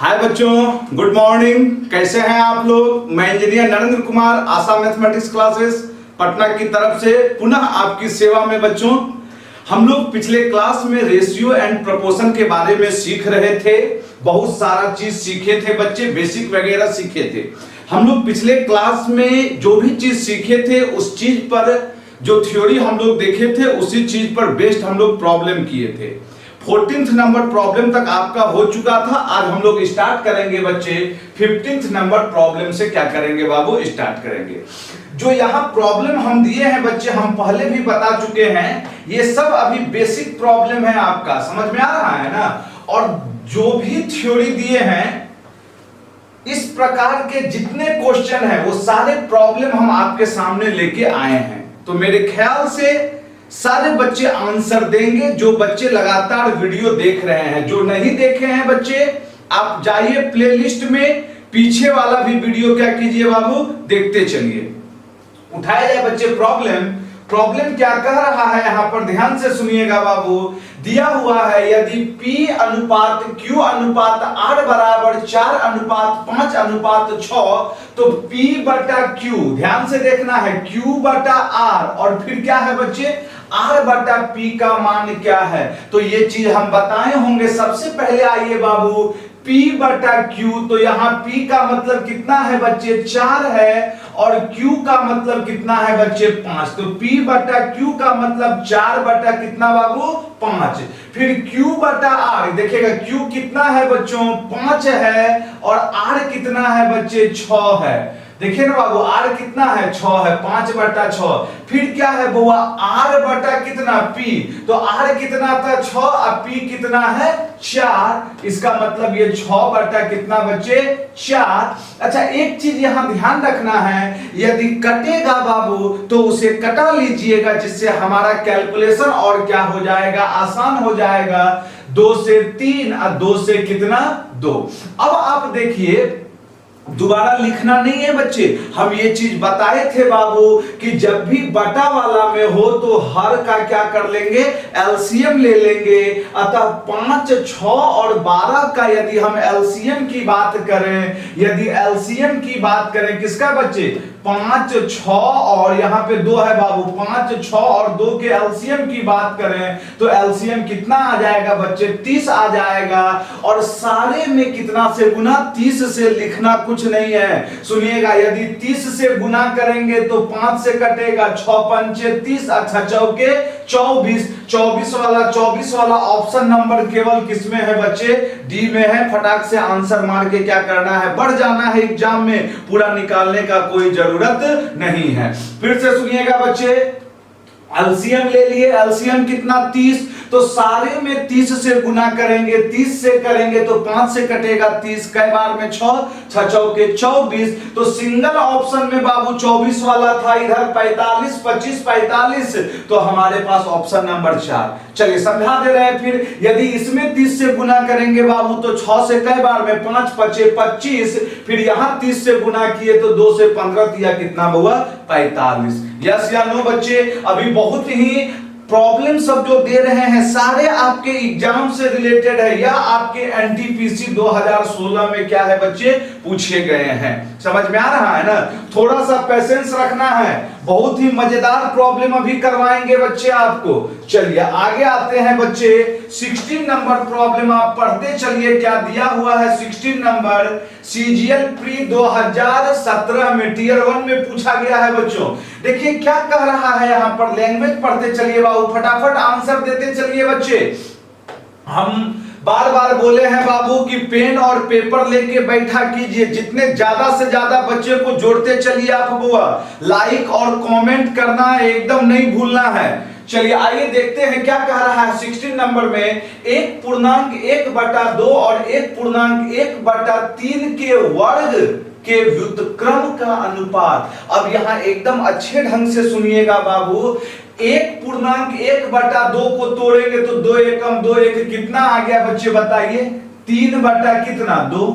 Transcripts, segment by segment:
हाय बच्चों, good morning. कैसे हैं आप लोग? मैं इंजीनियर नरेंद्र कुमार, आशा मैथमेटिक्स क्लासेस पटना की तरफ से पुनः आपकी सेवा में। बच्चों, हम लोग पिछले क्लास में रेशियो एंड प्रोपोर्शन के बारे में सीख रहे थे। बहुत सारा चीज सीखे थे बच्चे, बेसिक वगैरह सीखे थे। हम लोग पिछले क्लास में जो भी चीज सीखे थे उस चीज पर जो थ्योरी हम लोग देखे थे उसी चीज पर बेस्ड हम लोग प्रॉब्लम किए थे। 14th नंबर प्रॉब्लम तक आपका हो चुका था। आज हम लोग स्टार्ट करेंगे बच्चे 15th नंबर प्रॉब्लम से। क्या करेंगे बाबू? स्टार्ट करेंगे। जो यहाँ प्रॉब्लम हम दिए हैं बच्चे, हम पहले भी बता चुके हैं, ये सब अभी बेसिक प्रॉब्लम है। आपका समझ में आ रहा है ना? और जो भी थ्योरी दिए हैं, इस प्रकार के जितने क्वेश्चन हैं वो सारे प्रॉब्लम हम आपके सामने लेके आए हैं। तो मेरे ख्याल से सारे बच्चे आंसर देंगे, जो बच्चे लगातार वीडियो देख रहे हैं। जो नहीं देखे हैं बच्चे, आप जाइए प्लेलिस्ट में, पीछे वाला भी वीडियो क्या कीजिए बाबू, देखते चलिए। उठाया जाए बच्चे प्रॉब्लम। प्रॉब्लम क्या कह रहा है यहाँ पर, ध्यान से सुनिएगा बाबू। दिया हुआ है यदि P अनुपात Q अनुपात R बराबर 4 अनुपात 5 अनुपात 6, तो P बटा Q, ध्यान से देखना है, Q बटा R, और फिर क्या है बच्चे, R बटा P का मान क्या है। तो ये चीज हम बताए होंगे। सबसे पहले आइए बाबू, P बटा Q, तो यहाँ P का मतलब कितना है बच्चे, 4 है, और Q का मतलब कितना है बच्चे, 5। तो P बटा Q का मतलब 4 बटा कितना बाबू, 5। फिर Q बटा R, देखिएगा Q कितना है बच्चों, 5 है, और R कितना है बच्चे, 6 है। देखिए ना बाबू, R कितना है, 6 है, 5 बटा 6। फिर क्या है बुआ, R बटा कितना, P, तो R कितना था, 6, और P कितना है, 4। इसका मतलब ये 6 बटा कितना बच्चे, 4। अच्छा, एक चीज यहां ध्यान रखना है, यदि कटेगा बाबू तो उसे कटा लीजिएगा, जिससे हमारा कैलकुलेशन और क्या हो जाएगा, आसान हो जाएगा। 2 से 3 और 2 से कितना, 2। अब आप देखिए, दोबारा लिखना नहीं है बच्चे। हम ये चीज बताए थे बाबू कि जब भी बटा वाला में हो तो हर का क्या कर लेंगे, एलसीएम ले लेंगे। अतः 5, 6 और 12 का यदि हम एलसीएम की बात करें, यदि एलसीएम की बात करें किसका बच्चे, 5, 6 और यहाँ पे 2 है बाबू, 5, 6 और 2 के एलसीएम की बात करें तो एलसीएम कितना आ जाएगा बच्चे, 30 आ जाएगा। और सारे में कितना से गुना, 30 से लिखना कुछ नहीं है। सुनिएगा, यदि 30 से गुना करेंगे तो 5 से कटेगा, 6 पंचे 30, अच्छा चौके 24। 24 वाला ऑप्शन नंबर केवल किसमें है बच्चे, डी में है। फटाक से आंसर मार के क्या करना है, बढ़ जाना है एग्जाम में, पूरा निकालने का कोई जरूरत नहीं है। फिर से सुनिएगा बच्चे, एलसीएम ले लिए, एलसीएम कितना, 30, तो सारे में 30 से गुना करेंगे, 30 से करेंगे तो 5 से कटेगा 30, कई बार में 6, 6 चौके 24। तो सिंगल ऑप्शन में बाबू 24 वाला था, इधर 45, 25, 45, तो हमारे पास ऑप्शन नंबर 4। चलिए समझा दे रहे हैं। फिर यदि इसमें 30 से गुना करेंगे बाबू तो 6 से कई बार में, 5 पचे 25, फिर यहां 30 से गुना किए तो 2 से 15 दिया, कितना हुआ, 45। यस या नो बच्चे? अभी बहुत ही प्रॉब्लम सब जो दे रहे हैं सारे आपके एग्जाम से रिलेटेड है, या आपके एनटीपीसी 2016 में क्या है बच्चे, पूछे गए हैं। समझ में आ रहा है ना? थोड़ा सा पेशेंस रखना है, बहुत ही मजेदार प्रॉब्लम अभी करवाएंगे बच्चे आपको। चलिए आगे आते हैं बच्चे, 16 नंबर प्रॉब्लम आप पढ़ते चलिए। क्या दिया हुआ है 16 नंबर, सीजीएल प्री 2017 में टियर 1 में पूछा गया है बच्चों। देखिए क्या कह रहा है यहाँ पर, लैंग्वेज पढ़ते चलिए बाबू, फटाफट आंसर देते चलिए बच्चे। हम बार बार बोले हैं बाबू कि पेन और पेपर लेके बैठा कीजिए, जितने ज्यादा से ज्यादा बच्चे को जोड़ते चलिए आप बुआ। लाइक और कमेंट करना एकदम नहीं भूलना है। चलिए आइए देखते हैं क्या कह रहा है 16 नंबर में। 1.1/2 और 1.1/3 के वर्ग के व्युत्क्रम का अनुपात। अब यहाँ एकदम अच्छे ढंग से सुनिएगा बाबू, 1.1/2 को तोड़ेंगे तो 2 एकम 2 एक कितना आ गया बच्चे, बताइए, 3 बटा कितना, 2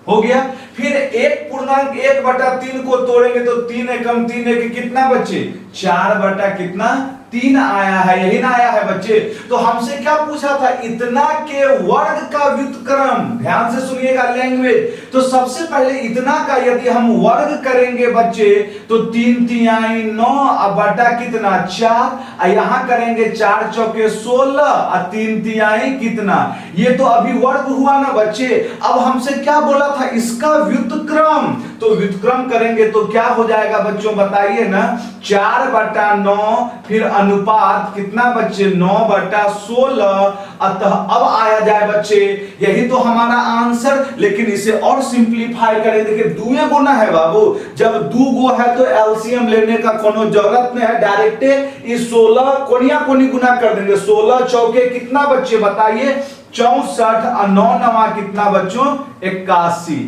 हो गया। फिर 1.1/3 को तोड़ेंगे तो 3 एकम 3 एक कितना बच्चे, 4 बटा कितना 3 आया है, यही ना आया है बच्चे। तो हमसे क्या पूछा था, इतना के वर्ग का व्युत्क्रम। ध्यान से सुनिएगा लैंग्वेज। तो सबसे पहले इतना का यदि हम वर्ग करेंगे बच्चे तो 3 तिहाई 9 अब बटा कितना 4, यहां करेंगे 4 चौके 16 और 3 तिहाई कितना, ये तो अभी वर्ग हुआ ना बच्चे। अब हमसे क्या बोला था, इसका व्युत्क्रम। तो व्युत्क्रम करेंगे तो क्या हो जाएगा बच्चों बताइए ना, 4 बटा 9 फिर अनुपात कितना बच्चे 9 बटा 16। अतः अब आया जाए बच्चे, यही तो हमारा आंसर। लेकिन इसे और सिंपलीफाई करें, देखिए दुए गुना है बाबू, जब दू गो है तो एलसीएम लेने का कोनो जरूरत नहीं है, डायरेक्ट इस 16 कोनिया कोनी गुना कर देंगे। 16 चौके कितना बच्चे बताइए 64 और 9 नवा कितना बच्चों 81।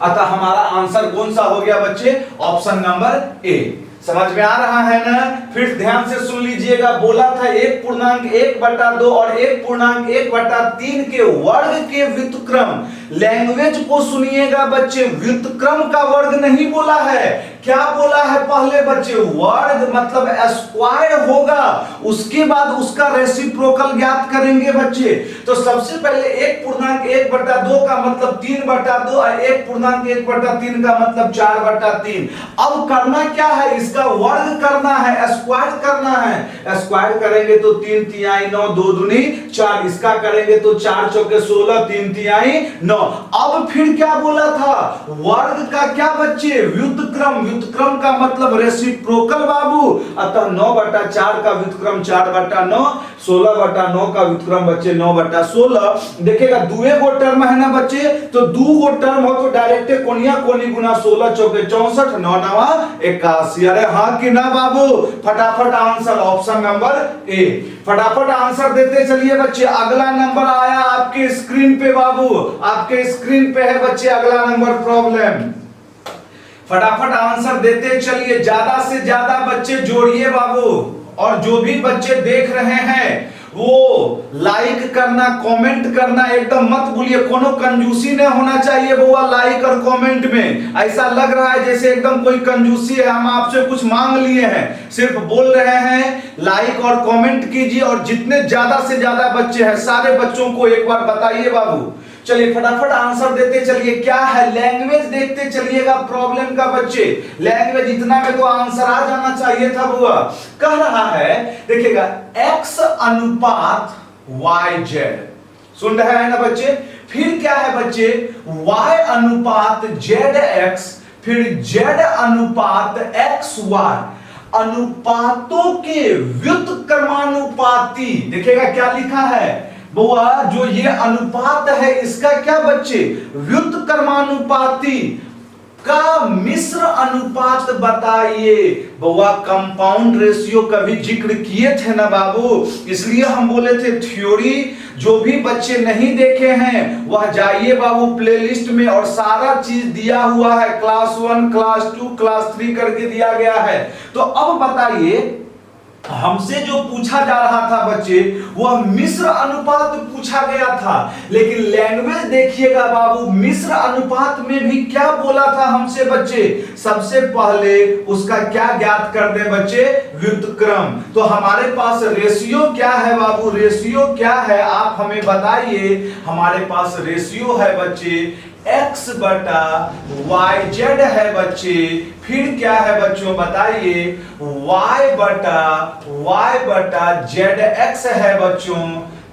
अतः हमारा आंसर कौन सा हो गया बच्चे, ऑप्शन नंबर ए। समझ में आ रहा है ना। फिर ध्यान से सुन लीजिएगा, बोला था 1.1/2 और 1.1/3 के वर्ग के व्युत्क्रम। लैंग्वेज को सुनिएगा बच्चे, व्युत्क्रम का वर्ग नहीं बोला है, क्या बोला है पहले बच्चे, वर्ग मतलब स्क्वायर होगा, उसके बाद उसका रेसिप्रोकल ज्ञात करेंगे बच्चे। तो सबसे पहले 1.1/2 का मतलब 3/2 और 1.1/3 का मतलब 4/3। अब करना क्या है, इसका वर्ग करना है, स्क्वायर करना है। स्क्वायर करेंगे तो 3 तिहाई 9 2 दूनी 4, इसका करेंगे तो 4 चौके 16 3 तिहाई 9। अब फिर क्या बोला था, वर्ग का क्या बच्चे व्युत्क्रम। व्युत्क्रम का मतलब रेसिप्रोकल बाबू। अतः 9/4 का व्युत्क्रम 4/9, 16/9 का व्युत्क्रम बच्चे 9/16। देखिएगा दुए गो टर्म है ना बच्चे, तो दू गो टर्म हो तो डायरेक्ट कोनिया कोनी गुना 16 चौके 64 9 नवा 81। अरे हाँ कि ना बाबू, फटाफट आंसर ऑप्शन नंबर ए। फटाफट आंसर देते चलिए बच्चे। अगला नंबर आया आपके स्क्रीन पे बाबू, आपके स्क्रीन पे है बच्चे अगला नंबर प्रॉब्लम। फटाफट आंसर देते चलिए, ज्यादा से ज्यादा बच्चे जोड़िए बाबू। और जो भी बच्चे देख रहे हैं वो लाइक करना, कमेंट करना एकदम मत भूलिए, कोनो कंजूसी नहीं होना चाहिए बुआ लाइक और कमेंट में। ऐसा लग रहा है जैसे एकदम कोई कंजूसी है, हम आपसे कुछ मांग लिए हैं, सिर्फ बोल रहे हैं लाइक और कमेंट कीजिए। और जितने ज्यादा से ज्यादा बच्चे हैं सारे बच्चों को एक बार बताइए बाबू। चलिए फटाफट आंसर देते चलिए, क्या है लैंग्वेज देखते चलिएगा प्रॉब्लम का बच्चे। लैंग्वेज इतना में तो आंसर आ जाना चाहिए था बुआ। कह रहा है देखिएगा x अनुपात yz, सुन रहे हैं ना बच्चे। फिर क्या है बच्चे y अनुपात zx, फिर z अनुपात xy, अनुपातों के व्युत्क्रमानुपाती। देखिएगा क्या लिखा है बुआ, जो ये अनुपात है इसका क्या बच्चे व्युत्क्रमानुपाती का मिश्र अनुपात बताइए। बुआ कंपाउंड रेशियो का भी जिक्र किए थे ना बाबू, इसलिए हम बोले थे थ्योरी। जो भी बच्चे नहीं देखे हैं वह जाइए बाबू प्लेलिस्ट में, और सारा चीज दिया हुआ है, क्लास 1 क्लास 2 क्लास 3 करके दिया गया है। तो अब बताइए हमसे जो पूछा जा रहा था बच्चे वह मिश्र अनुपात पूछा गया था। लेकिन लैंग्वेज देखिएगा बाबू, मिश्र अनुपात में भी क्या बोला था हमसे बच्चे, सबसे पहले उसका क्या ज्ञात कर दे बच्चे व्युत्क्रम। तो हमारे पास रेशियो क्या है बाबू, रेशियो क्या है आप हमें बताइए। हमारे पास रेशियो है बच्चे x बटा yz है बच्चे, फिर क्या है बच्चों बताइए y बटा zx है बच्चों,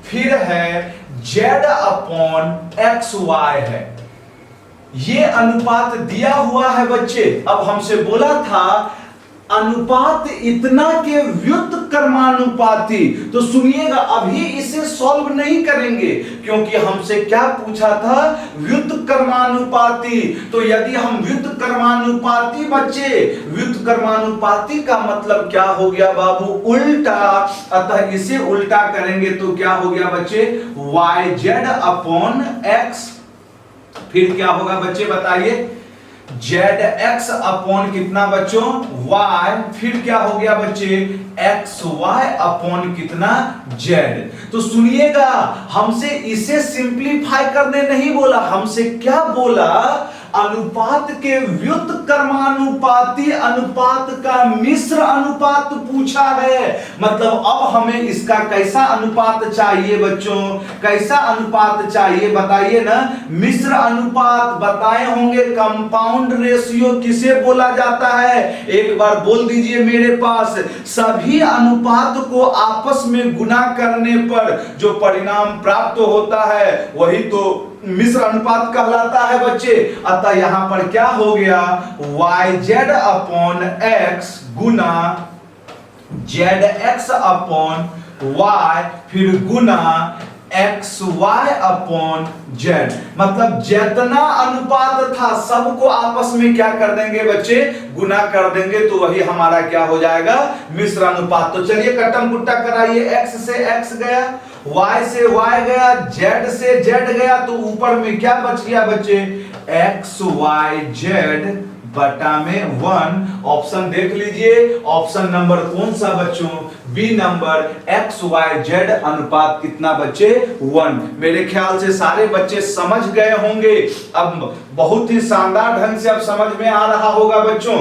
फिर है z अपॉन xy है। ये अनुपात दिया हुआ है बच्चे। अब हमसे बोला था अनुपात इतना के व्युत्क्रमानुपाती। तो सुनिएगा अभी इसे सॉल्व नहीं करेंगे, क्योंकि हमसे क्या पूछा था व्युत्क्रमानुपाती। तो यदि हम व्युत्क्रमानुपाती बच्चे, व्युत्क्रमानुपाती का मतलब क्या हो गया बाबू उल्टा। अतः इसे उल्टा करेंगे तो क्या हो गया बच्चे yz अपॉन x, फिर क्या होगा बच्चे बताइए zx अपॉन कितना बच्चों y, फिर क्या हो गया बच्चे xy अपॉन कितना z। तो सुनिएगा हमसे इसे सिंपलीफाई करने नहीं बोला, हमसे क्या बोला अनुपात के व्युत्क्रमानुपाती अनुपात का मिश्र अनुपात पूछा है। मतलब अब हमें इसका कैसा अनुपात चाहिए बच्चों, कैसा अनुपात चाहिए बताइए ना। मिश्र अनुपात बताए होंगे। कंपाउंड रेशियो किसे बोला जाता है, एक बार बोल दीजिए मेरे पास। सभी अनुपात को आपस में गुना करने पर जो परिणाम प्राप्त होता है वही तो मिश्र अनुपात कहलाता है बच्चे। अतः यहां पर क्या हो गया, yz अपॉन x गुना zx अपॉन y फिर गुना xy अपॉन z। मतलब जितना अनुपात था सबको आपस में क्या कर देंगे बच्चे, गुना कर देंगे, तो वही हमारा क्या हो जाएगा, मिश्र अनुपात। तो चलिए कट्टम कुट्टा कराइए। x से x गया, y से y गया, z से z गया, तो ऊपर में क्या बच गया बच्चे, xyz बटा में 1। ऑप्शन देख लीजिए, ऑप्शन नंबर कौन सा बच्चों, बी नंबर। xyz अनुपात कितना बच्चे, 1। मेरे ख्याल से सारे बच्चे समझ गए होंगे। अब बहुत ही शानदार ढंग से अब समझ में आ रहा होगा बच्चों।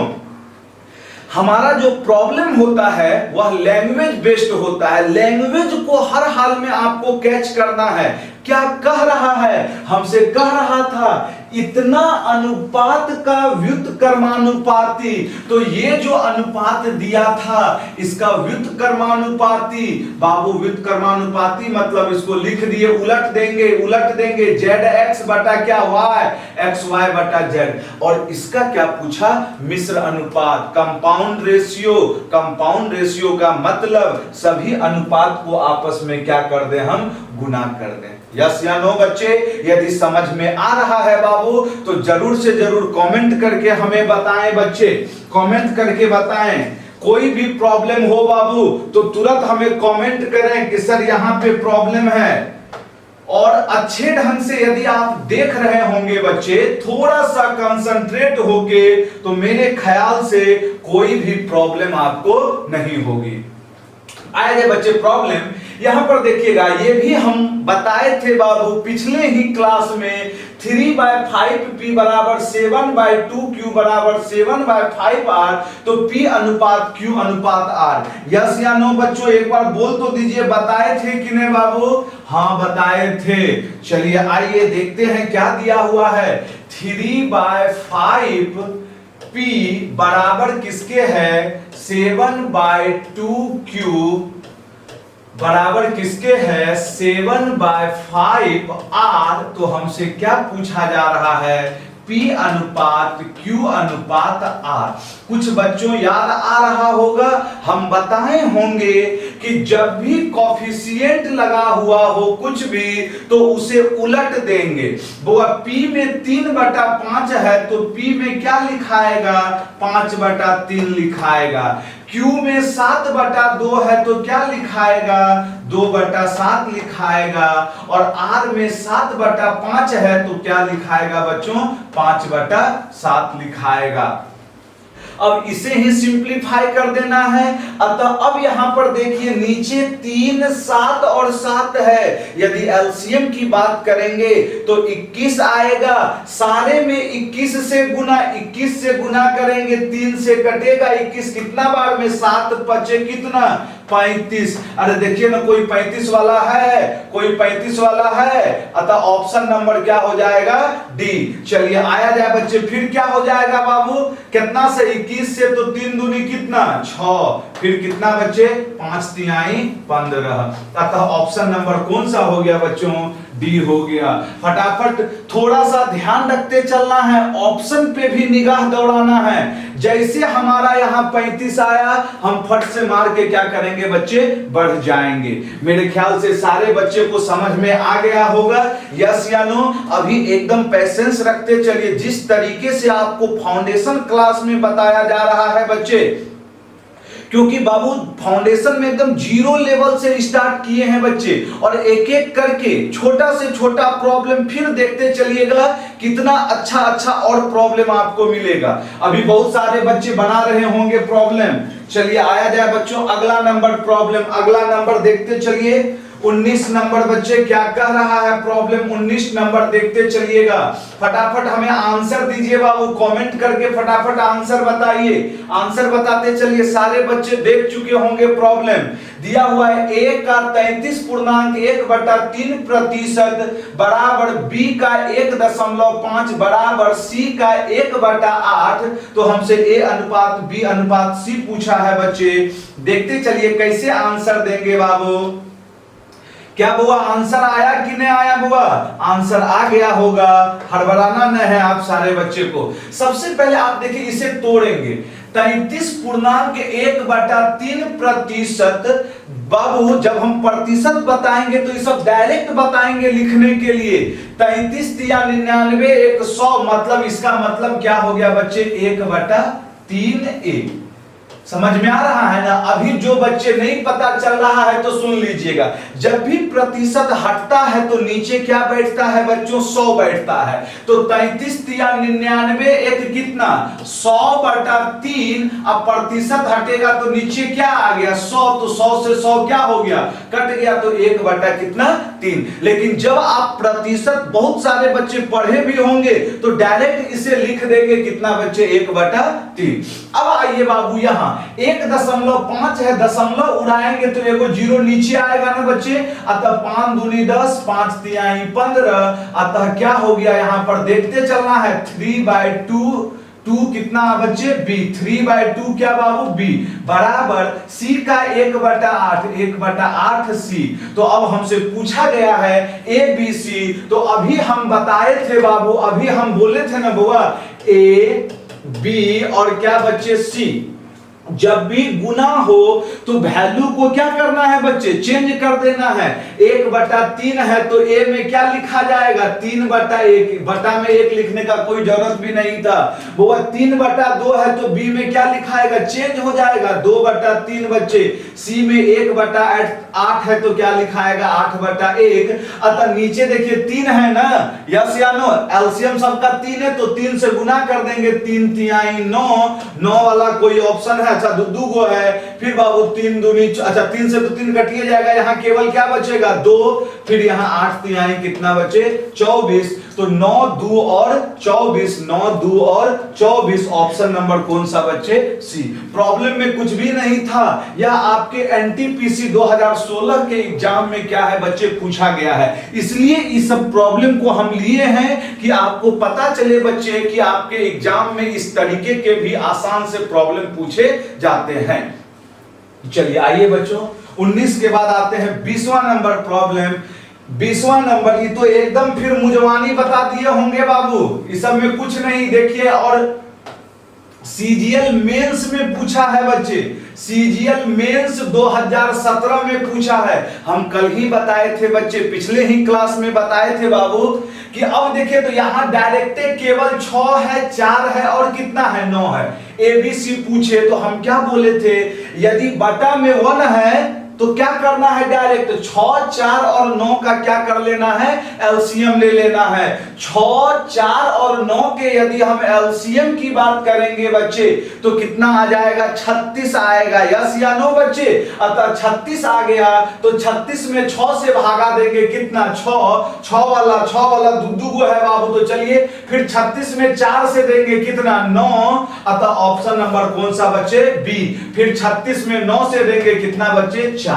हमारा जो प्रॉब्लम होता है वह लैंग्वेज बेस्ड होता है। लैंग्वेज को हर हाल में आपको कैच करना है। क्या कह रहा है, हमसे कह रहा था इतना अनुपात का व्युत्क्रमानुपाती, तो ये जो अनुपात दिया था इसका व्युत्क्रमानुपाती। बाबू व्युत्क्रमानुपाती मतलब इसको लिख दिए, उलट देंगे zx बटा क्या y, xy बटा z। और इसका क्या पूछा, मिश्र अनुपात, कंपाउंड रेशियो। कंपाउंड रेशियो का मतलब सभी अनुपात को आपस में क्या कर दें, हम गुना कर दें। यस या नो बच्चे। यदि समझ में आ रहा है बाबू तो जरूर से जरूर कमेंट करके हमें बताएं बच्चे, कमेंट करके बताएं। कोई भी प्रॉब्लम हो बाबू तो तुरंत हमें कमेंट करें कि सर यहाँ पे प्रॉब्लम है। और अच्छे ढंग से यदि आप देख रहे होंगे बच्चे, थोड़ा सा कंसंट्रेट होके, तो मेरे ख्याल से कोई भी प्रॉब्लम आपको नहीं होगी। आएंगे बच्चे प्रॉब्लम, यहां पर देखिएगा, ये भी हम बताए थे बाबू पिछले ही क्लास में। 3/5p बराबर 7/2 q बराबर 7/5 r, तो p अनुपात q अनुपात r। यस या नो बच्चों, एक बार बोल तो दीजिए, बताए थे कि नहीं बाबू, हाँ बताए थे। चलिए आइए देखते हैं क्या दिया हुआ है। 3/5 p बराबर किसके है, 7/2q बराबर किसके है, 7/5 r। तो हमसे क्या पूछा जा रहा है, P अनुपात Q अनुपात R। कुछ बच्चों याद आ रहा होगा, हम बताए होंगे कि जब भी कॉफिशिएंट लगा हुआ हो कुछ भी तो उसे उलट देंगे। वो P में 3/5 है तो P में क्या लिखाएगा, 5/3 लिखाएगा। Q में 7/2 है तो क्या लिखाएगा, 2/7 लिखाएगा। और R में 7/5 है तो क्या लिखाएगा बच्चों, 5/7 लिखाएगा। अब इसे ही सिंपलीफाई कर देना है। अतः अब यहां पर देखिए नीचे 3, 7 और 7 है। यदि एलसीएम की बात करेंगे तो 21 आएगा। सारे में 21 से गुना करेंगे, 3 से कटेगा 21, कितना बार में 7 बचे कितना, 35। अरे देखिए ना, कोई 35 वाला है, कोई 35 वाला है। अतः ऑप्शन नंबर क्या हो जाएगा, डी। चलिए आया जाए बच्चे, फिर क्या हो जाएगा बाबू, कितना से 21 से तो 3 दूनी कितना, 6, फिर कितना बच्चे, 5 तिहाई 15। अतः ऑप्शन नंबर कौन सा हो गया बच्चों, डी हो गया। फटाफट थोड़ा सा ध्यान रखते चलना है, ऑप्शन पे भी निगाह दौड़ाना है। जैसे हमारा यहाँ 35 आया, हम फट से मार के क्या करेंगे बच्चे, बढ़ जाएंगे। मेरे ख्याल से सारे बच्चे को समझ में आ गया होगा, यस या नो। अभी एकदम पेशेंस रखते चलिए। जिस तरीके से आपको फाउंडेशन क्लास में बताया जा रहा है बच्चे, क्योंकि बाबू फाउंडेशन में एकदम 0 लेवल से स्टार्ट किए हैं बच्चे, और एक एक करके छोटा से छोटा प्रॉब्लम फिर देखते चलिएगा, कितना अच्छा अच्छा और प्रॉब्लम आपको मिलेगा। अभी बहुत सारे बच्चे बना रहे होंगे प्रॉब्लम। चलिए आया जाए बच्चों अगला नंबर प्रॉब्लम, अगला नंबर देखते चलिए। 19 नंबर बच्चे क्या कह रहा है प्रॉब्लम 19 नंबर देखते चलिएगा। फटाफट हमें आंसर दीजिए बाबू, कमेंट करके फटाफट आंसर बताइए। आंसर बताते चलिए, सारे बच्चे देख चुके होंगे प्रॉब्लम। दिया हुआ है a का 33.1/3% बराबर b का 1.5 बराबर c का 1/8। तो हमसे a अनुपात b अनुपात c पूछा है बच्चे। देखते चलिए कैसे आंसर देंगे बाबू। क्या बुआ आंसर आया कि नहीं आया बुआ? आंसर आ गया होगा, हड़बड़ाना नहीं है आप सारे बच्चे को। सबसे पहले आप देखिए इसे तोड़ेंगे। 33.1/3%। बाबू जब हम प्रतिशत बताएंगे तो ये सब डायरेक्ट बताएंगे लिखने के लिए। 33 या 99 1 100 मतलब इसका मतलब क्या हो गया बच्चे 1/3a। समझ में आ रहा है ना? अभी जो बच्चे नहीं पता चल रहा है तो सुन लीजिएगा। जब भी प्रतिशत हटता है तो नीचे क्या बैठता है बच्चों? 100 बैठता है। तो 33 या 99 एक कितना 100/3। अब प्रतिशत हटेगा तो नीचे क्या आ गया 100। तो 100 से 100 क्या हो गया? कट गया। तो 1/3। लेकिन जब आप प्रतिशत बहुत सारे बच्चे पढ़े भी होंगे तो डायरेक्ट इसे लिख देंगे कितना बच्चे 1/3। अब आइए बाबू यहां 1.5 है, दशमलव उड़ाएंगे तो एगो जीरो नीचे आएगा ना बच्चे। अतः 5 दूनी 10 5 तिहाई 15। अतः क्या हो गया यहां पर देखते चलना है 3/2। 2 कितना बच्चे b। 3/2 क्या बाबू b बराबर c का 1/8 1/8 c। तो अब हमसे पूछा गया है a b c। तो अभी हम बताए थे बाबू, अभी हम बोले थे ना बुआ a b और क्या बच्चे c। जब भी गुना हो तो वैल्यू को क्या करना है बच्चे? चेंज कर देना है। 1/3 है तो a में क्या लिखा जाएगा? 3/1। बटा में 1 लिखने का कोई जरूरत भी नहीं था। वो 3/2 है तो b में क्या लिखाएगा? चेंज हो जाएगा 2/3 बच्चे। c में 1/8 है तो क्या लिखाएगा? 8/1। अतः नीचे देखिए 3 है ना, यस या नो? एलसीएम सबका 3 है तो 3 से गुना कर देंगे। 3 तिहाई 9 वाला कोई ऑप्शन है? अच्छा दो गो है। फिर बाबू 3 दूनी अच्छा 3 से तो 3 कटिए जाएगा। यहाँ केवल क्या बचेगा 2। फिर यहाँ 8 तिहाई कितना बचे 24। तो 9 2 और 24 9 2 और 24 ऑप्शन नंबर कौन सा बच्चे? सी। प्रॉब्लम में कुछ भी नहीं था। यह आपके एनटीपीसी 2016 के एग्जाम में क्या है बच्चे पूछा गया है। इसलिए इस सब प्रॉब्लम को हम लिए हैं कि आपको पता चले बच्चे कि आपके एग्जाम में इस तरीके के भी आसान से प्रॉब्लम पूछे जाते हैं। चलिए आइए बच्चों 19 के बाद आते हैं 20वां नंबर प्रॉब्लम। 20वां नंबर ये तो एकदम फिर मुजवानी बता दिए होंगे बाबू, इस सब में कुछ नहीं। देखिए और सीजीएल मेंस में पूछा है बच्चे। सीजीएल मेंस 2017 में पूछा है। हम कल ही बताए थे बच्चे, पिछले ही क्लास में बताए थे बाबू कि अब देखिए तो यहां डायरेक्टे केवल 6 है 4 है और कितना है 9 है। एबीसी पूछे तो हम क्या बोले थे? यदि बटा में 1 है तो क्या करना है? डायरेक्ट 6 4 और 9 का क्या कर लेना है? एलसीएम ले लेना है। 6 4 और 9 के यदि हम एलसीएम की बात करेंगे बच्चे तो कितना आ जाएगा? 36 आएगा। यस या नो बच्चे? अतः 36 आ गया तो 36 में 6 से भागा देंगे कितना? 6 वाला दू गो है बाबू। तो चलिए फिर 36 में 4 से देंगे कितना? 9। अतः ऑप्शन नंबर कौन सा बच्चे? बी। फिर 36 में 9 से देंगे कितना बच्चे? 4।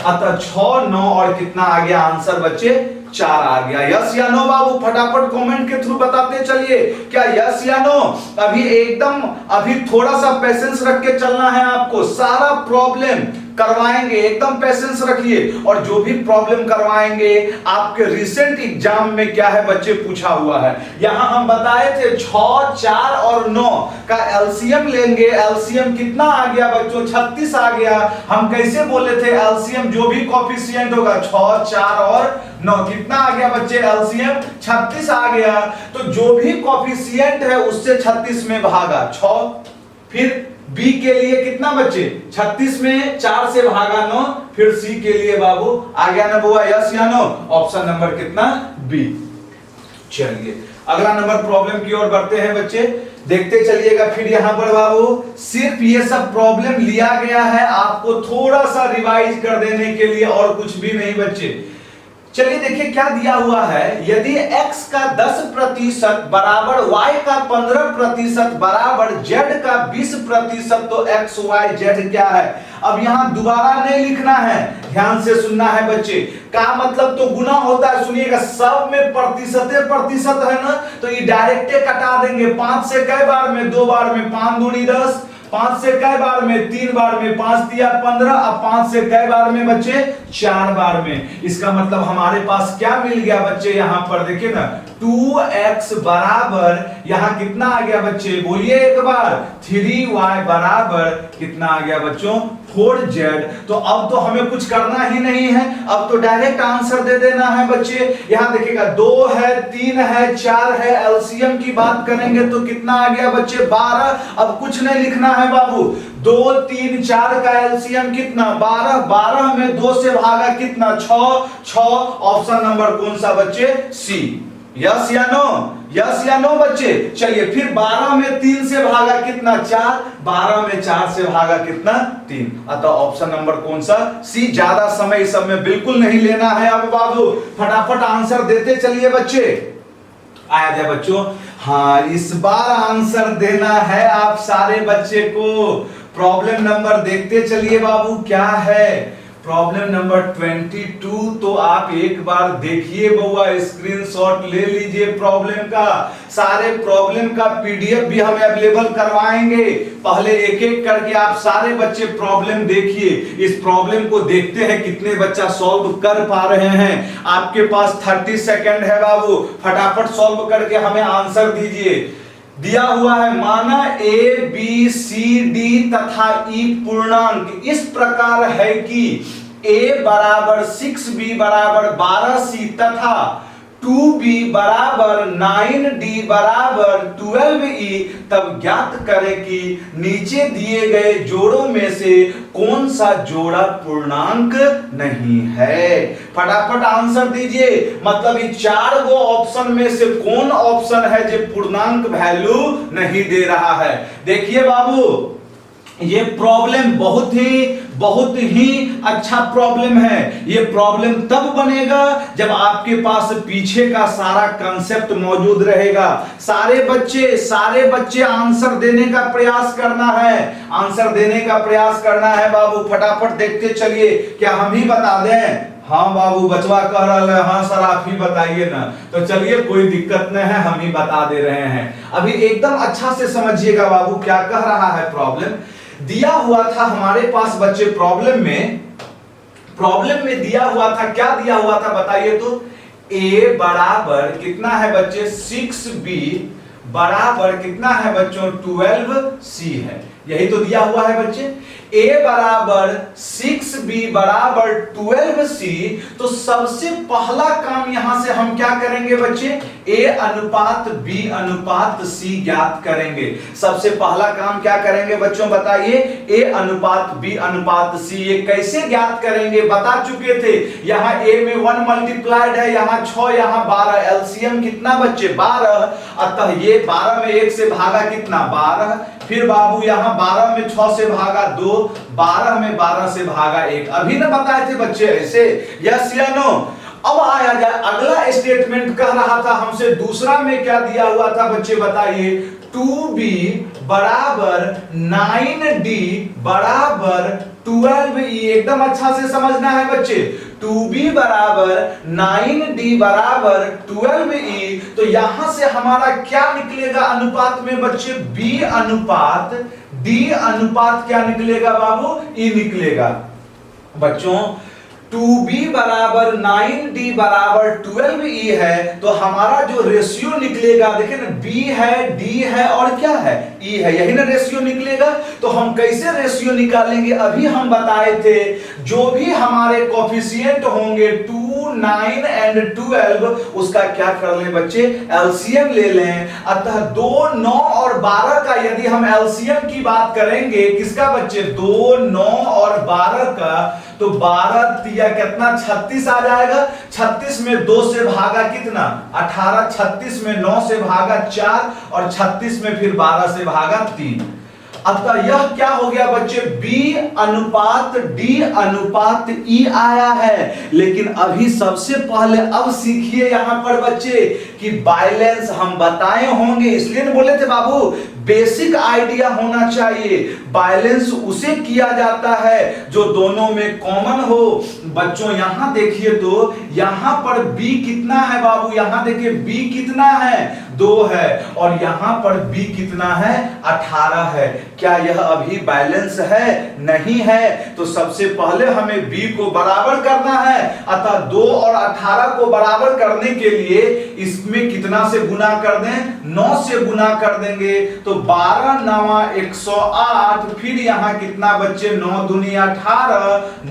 अतः 6 9 और कितना आ गया आंसर बच्चे? 4 आ गया। यस या नो बाबू? फटाफट कमेंट के थ्रू बताते चलिए क्या यस या नो? अभी थोड़ा सा पेशेंस रख के चलना है आपको। सारा प्रॉब्लम करवाएंगे, एकदम पेशेंस रखिए। और जो भी प्रॉब्लम करवाएंगे आपके रिसेंट एग्जाम में क्या है बच्चे पूछा हुआ है। यहां हम बताए थे 6 4 और 9 का एलसीएम लेंगे। एलसीएम कितना आ गया बच्चों? 36 आ गया। हम कैसे बोले थे? एलसीएम जो भी कोएफिशिएंट होगा 6 4 और 9 कितना आ गया बच्चे? एलसीएम 36 आ गया। तो जो भी कोएफिशिएंट है उससे 36 में भागा 6। फिर बी के लिए कितना बच्चे? 36 में 4 से भागा 9। फिर सी के लिए बाबू आ गया ना बुआ? यस या नो? ऑप्शन नंबर कितना? बी। चलिए अगला नंबर प्रॉब्लम की ओर बढ़ते हैं बच्चे, देखते चलिएगा। फिर यहां पर बाबू सिर्फ ये सब प्रॉब्लम लिया गया है आपको थोड़ा सा रिवाइज कर देने के लिए और कुछ भी नहीं बच्चे। चलिए देखिए क्या दिया हुआ है, यदि x का 10% बराबर y का 15% बराबर z का 20%, तो x y z क्या है। अब यहां दोबारा नहीं लिखना है, ध्यान से सुनना है बच्चे। का मतलब तो गुना होता है, सुनिएगा सब में प्रतिशत है ना, तो ये डायरेक्टे कटा देंगे। 5 से कई बार में, 2 बार में, 5 दूनी 10, 5 से कई बार में, 3 बार में, 5 दिया 15, अब 5 से कई बार में बच्चे 4 बार में। इसका मतलब हमारे पास क्या मिल गया बच्चे, यहां पर देखिए ना 2x बराबर यहां कितना आ गया बच्चे, बोलिए एक बार, 3y बराबर कितना आ गया बच्चों, 4z। तो अब तो हमें कुछ करना ही नहीं है, अब तो डायरेक्ट आंसर दे देना है बच्चे। यहां देखिएगा 2 है, 3 है, 4 है, एलसीएम की बात करेंगे तो कितना आ गया बच्चे, 12। अब कुछ नहीं लिखना है बाबू, 2 3 4 का एलसीएम कितना, 12, 12 में 2 से भागा कितना, 6। ऑप्शन नंबर कौन सा बच्चे, सी। यस या नो, यस या नो बच्चे। चलिए फिर 12 में 3 से भागा कितना, 4, 12 में 4 से भागा कितना, 3। अतः ऑप्शन नंबर कौन सा, सी। ज्यादा समय इस सब में बिल्कुल नहीं लेना है। अब बाबू फटाफट आंसर देते चलिए बच्चे, आया जाए बच्चों। हाँ इस बार आंसर देना है आप सारे बच्चे को। प्रॉब्लम नंबर देखते चलिए बाबू क्या है, प्रॉब्लम नंबर 22। तो आप एक बार देखिए बउआ, स्क्रीनशॉट ले लीजिए प्रॉब्लम का। सारे प्रॉब्लम का पीडीएफ भी हम अवेलेबल करवाएंगे। पहले एक एक करके आप सारे बच्चे प्रॉब्लम देखिए। इस प्रॉब्लम को देखते हैं कितने बच्चा सॉल्व कर पा रहे हैं। आपके पास 30 सेकंड है बाबू, फटाफट सॉल्व करके हमें आंसर दीजिए। दिया हुआ है, माना ए बी सी डी तथा ई पूर्णांक इस प्रकार है कि a बराबर 6b बराबर 12c तथा 2b बराबर 9d बराबर 12e, तब ज्ञात करें कि नीचे दिए गए जोड़ों में से कौन सा जोड़ा पूर्णांक नहीं है। फटाफट आंसर दीजिए, मतलब ये 4 गो ऑप्शन में से कौन ऑप्शन है जो पूर्णांक वैल्यू नहीं दे रहा है। देखिए बाबू ये प्रॉब्लम बहुत ही अच्छा प्रॉब्लम है। ये प्रॉब्लम तब बनेगा जब आपके पास पीछे का सारा कंसेप्ट मौजूद रहेगा। सारे बच्चे आंसर देने का प्रयास करना है, आंसर देने का प्रयास करना है बाबू। फटाफट देखते चलिए, क्या हम ही बता दें? हाँ बाबू बचवा कह रहा है, हाँ सर आप ही बताइए ना। तो चलिए कोई दिक्कत नहीं है, हम ही बता दे रहे हैं। अभी एकदम अच्छा से समझिएगा बाबू क्या कह रहा है। प्रॉब्लम दिया हुआ था हमारे पास बच्चे, प्रॉब्लम में दिया हुआ था, क्या दिया हुआ था बताइए तो, a बराबर कितना है बच्चे, 6b बराबर कितना है बच्चों, 12c है। यही तो दिया हुआ है बच्चे। a बराबर 6b बराबर 12c, तो सबसे पहला काम यहां से हम क्या करेंगे बच्चे, a अनुपात b अनुपात c ज्ञात करेंगे। सबसे पहला काम क्या करेंगे बच्चों बताइए, a अनुपात b अनुपात c। ये कैसे ज्ञात करेंगे बता चुके थे। यहां a में 1 मल्टीप्लाइड है, यहां 6, यहां 12, एलसीएम कितना बच्चे 12। अतः ये 12 में 1 से भागा कितना 12, फिर बाबू यहां 12 में 6 से भागा 2, 12 में 12 से भागा 1। अभी ना बताए थे बच्चे ऐसे, यस या नो। अब आया जाए अगला स्टेटमेंट, कह रहा था हमसे दूसरा में क्या दिया हुआ था बच्चे बताइए, 2b बराबर 9d बराबर 12e। एकदम अच्छा से समझना है बच्चे, 2b बराबर 9d बराबर 12e। तो यहां से हमारा क्या निकलेगा अनुपात में बच्चे, b अनुपात d अनुपात क्या निकलेगा बाबू, e निकलेगा बच्चों। 2b बराबर 9d बराबर 12e है, तो हमारा जो रेशियो निकलेगा, देखिए ना b है, d है और क्या है, e है, यही ना रेशियो निकलेगा। तो हम कैसे रेशियो निकालेंगे, अभी हम बताए थे, जो भी हमारे कोफिशिएंट होंगे 2, 9 एंड 12, उसका क्या कर ले बच्चे, एलसीएम ले लें। अतः 2, 9 और 12 का यदि हम एलसीएम की बात करेंगे, किसका बच्चे, 2, 9 और 12 का, तो 12 तिया कितना 36 आ जाएगा। 36 में 2 से भागा कितना 18, 36 में 9 से भागा 4 और 36 में फिर 12 से भागा 3। अतः यह क्या हो गया बच्चे, B अनुपात D अनुपात E आया है। लेकिन अभी सबसे पहले अब सीखिए यहां पर बच्चे कि बैलेंस हम बताए होंगे, इसलिए न बोले थे बाबू बेसिक आइडिया होना चाहिए। बैलेंस उसे किया जाता है जो दोनों में कॉमन हो। बच्चों यहां देखिए तो यहां पर B कितना है बाबू, यहां देखिए B कितना है, 2 है, और यहां पर B कितना है, 18 है। क्या यह अभी बैलेंस है, नहीं है। तो सबसे पहले हमें B को बराबर करना है। अतः 2 और 18 को बराबर करने के लिए इसमें कितना से गुना कर दें, 9 से गुना कर देंगे। तो 12 9 108, फिर यहां कितना बच्चे, 9 दूनी 18,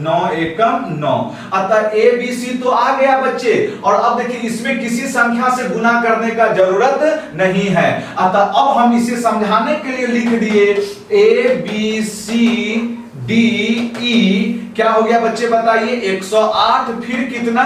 9 एकम 9। अतः ए बी सी तो आ गया बच्चे। और अब देखिए इसमें किसी संख्या से गुना करने का जरूरत नहीं है। अतः अब हम इसे समझाने के लिए लिख दिए A B C D E. क्या हो गया बच्चे बताइए, 108, फिर कितना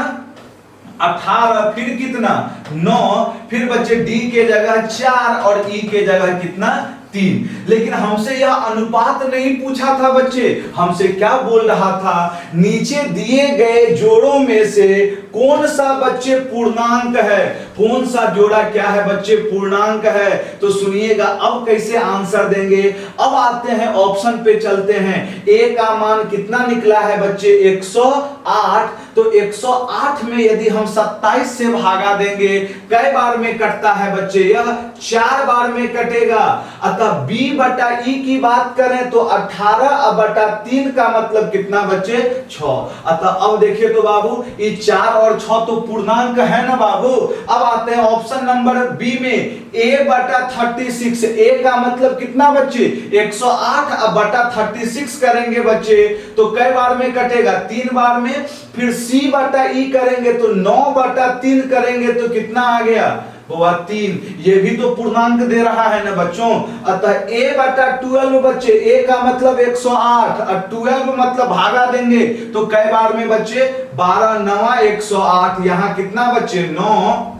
18, फिर कितना 9, फिर बच्चे डी के जगह 4 और ई के जगह कितना 3। लेकिन हमसे यह अनुपात नहीं पूछा था बच्चे, हमसे क्या बोल रहा था, नीचे दिए गए जोड़ों में से कौन सा बच्चे पूर्णांक है, कौन सा जोड़ा क्या है बच्चे, पूर्णांक है। तो सुनिएगा अब कैसे आंसर देंगे। अब आते हैं ऑप्शन पे चलते हैं। ए का मान कितना निकला है बच्चे, 108। तो 108 में यदि हम 27 से भागा देंगे, कई बार में कटता है बच्चे, यह 4 बार में कटेगा। अतः b बटा e की बात करें तो 18 बटा 3 का मतलब कितना बच्चे, 6। अतः अब देखिए तो बाबू ये 4 और 6 तो पूर्णांक है ना बाबू। अब आते हैं ऑप्शन नंबर बी में, a बटा 36। a का मतलब कितना बच्चे, 108 बटा 36 करेंगे बच्चे तो कई बार में कटेगा, 3 बार में। फिर c बटा e करेंगे तो 9 बटा 3 करेंगे तो कितना आ गया, वो 3। ये भी तो पूर्णांक दे रहा है ना बच्चों। अतः a बटा 12 बच्चे, a का मतलब 108 और 12 मतलब भागा देंगे तो कई बार में बच्चे, 12 9 108, यहां कितना बच्चे 9।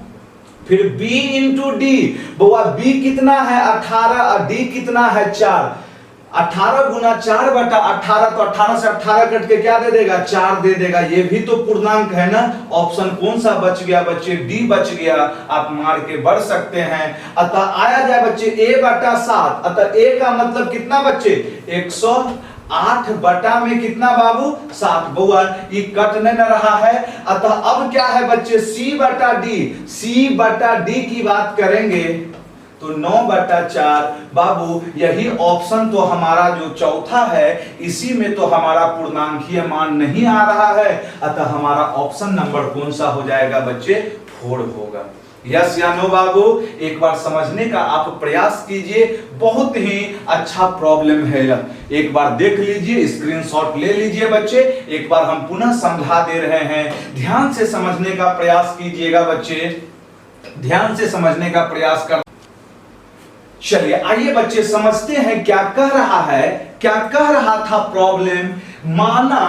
फिर b इंटू डी, बुआ b कितना है 18 और d कितना है 4। 18 गुना 4 बटा 18, तो 18 से 18 कट के क्या दे देगा, 4 दे देगा। ये भी तो पूर्णांक है ना। ऑप्शन कौन सा बच गया बच्चे, डी बच गया। आप मार के बढ़ सकते हैं। अतः आया जाए बच्चे a बटा 7। अतः a का मतलब कितना बच्चे, 108 बटा में कितना बाबू, 7। बुआ ये कट नहीं न रहा है। अतः अब क्या है बच्चे, c बटा d। c बटा d की बात करेंगे तो 9 बटा 4। बाबू यही ऑप्शन तो हमारा जो चौथा है, इसी में तो हमारा पूर्णांकीय मान नहीं आ रहा है। अतः हमारा ऑप्शन नंबर कौन सा हो जाएगा बच्चे, 4 होगा। यस या नो बाबू, एक बार समझने का आप प्रयास कीजिए, बहुत ही अच्छा प्रॉब्लम है यह। एक बार देख लीजिए, स्क्रीनशॉट ले लीजिए बच्चे। एक बार हम पुनः समझा दे रहे हैं, ध्यान से समझने का प्रयास कीजिएगा बच्चे, ध्यान से समझने का प्रयास कर। चलिए आइए बच्चे समझते हैं क्या कह रहा है, क्या कह रहा था प्रॉब्लम। माना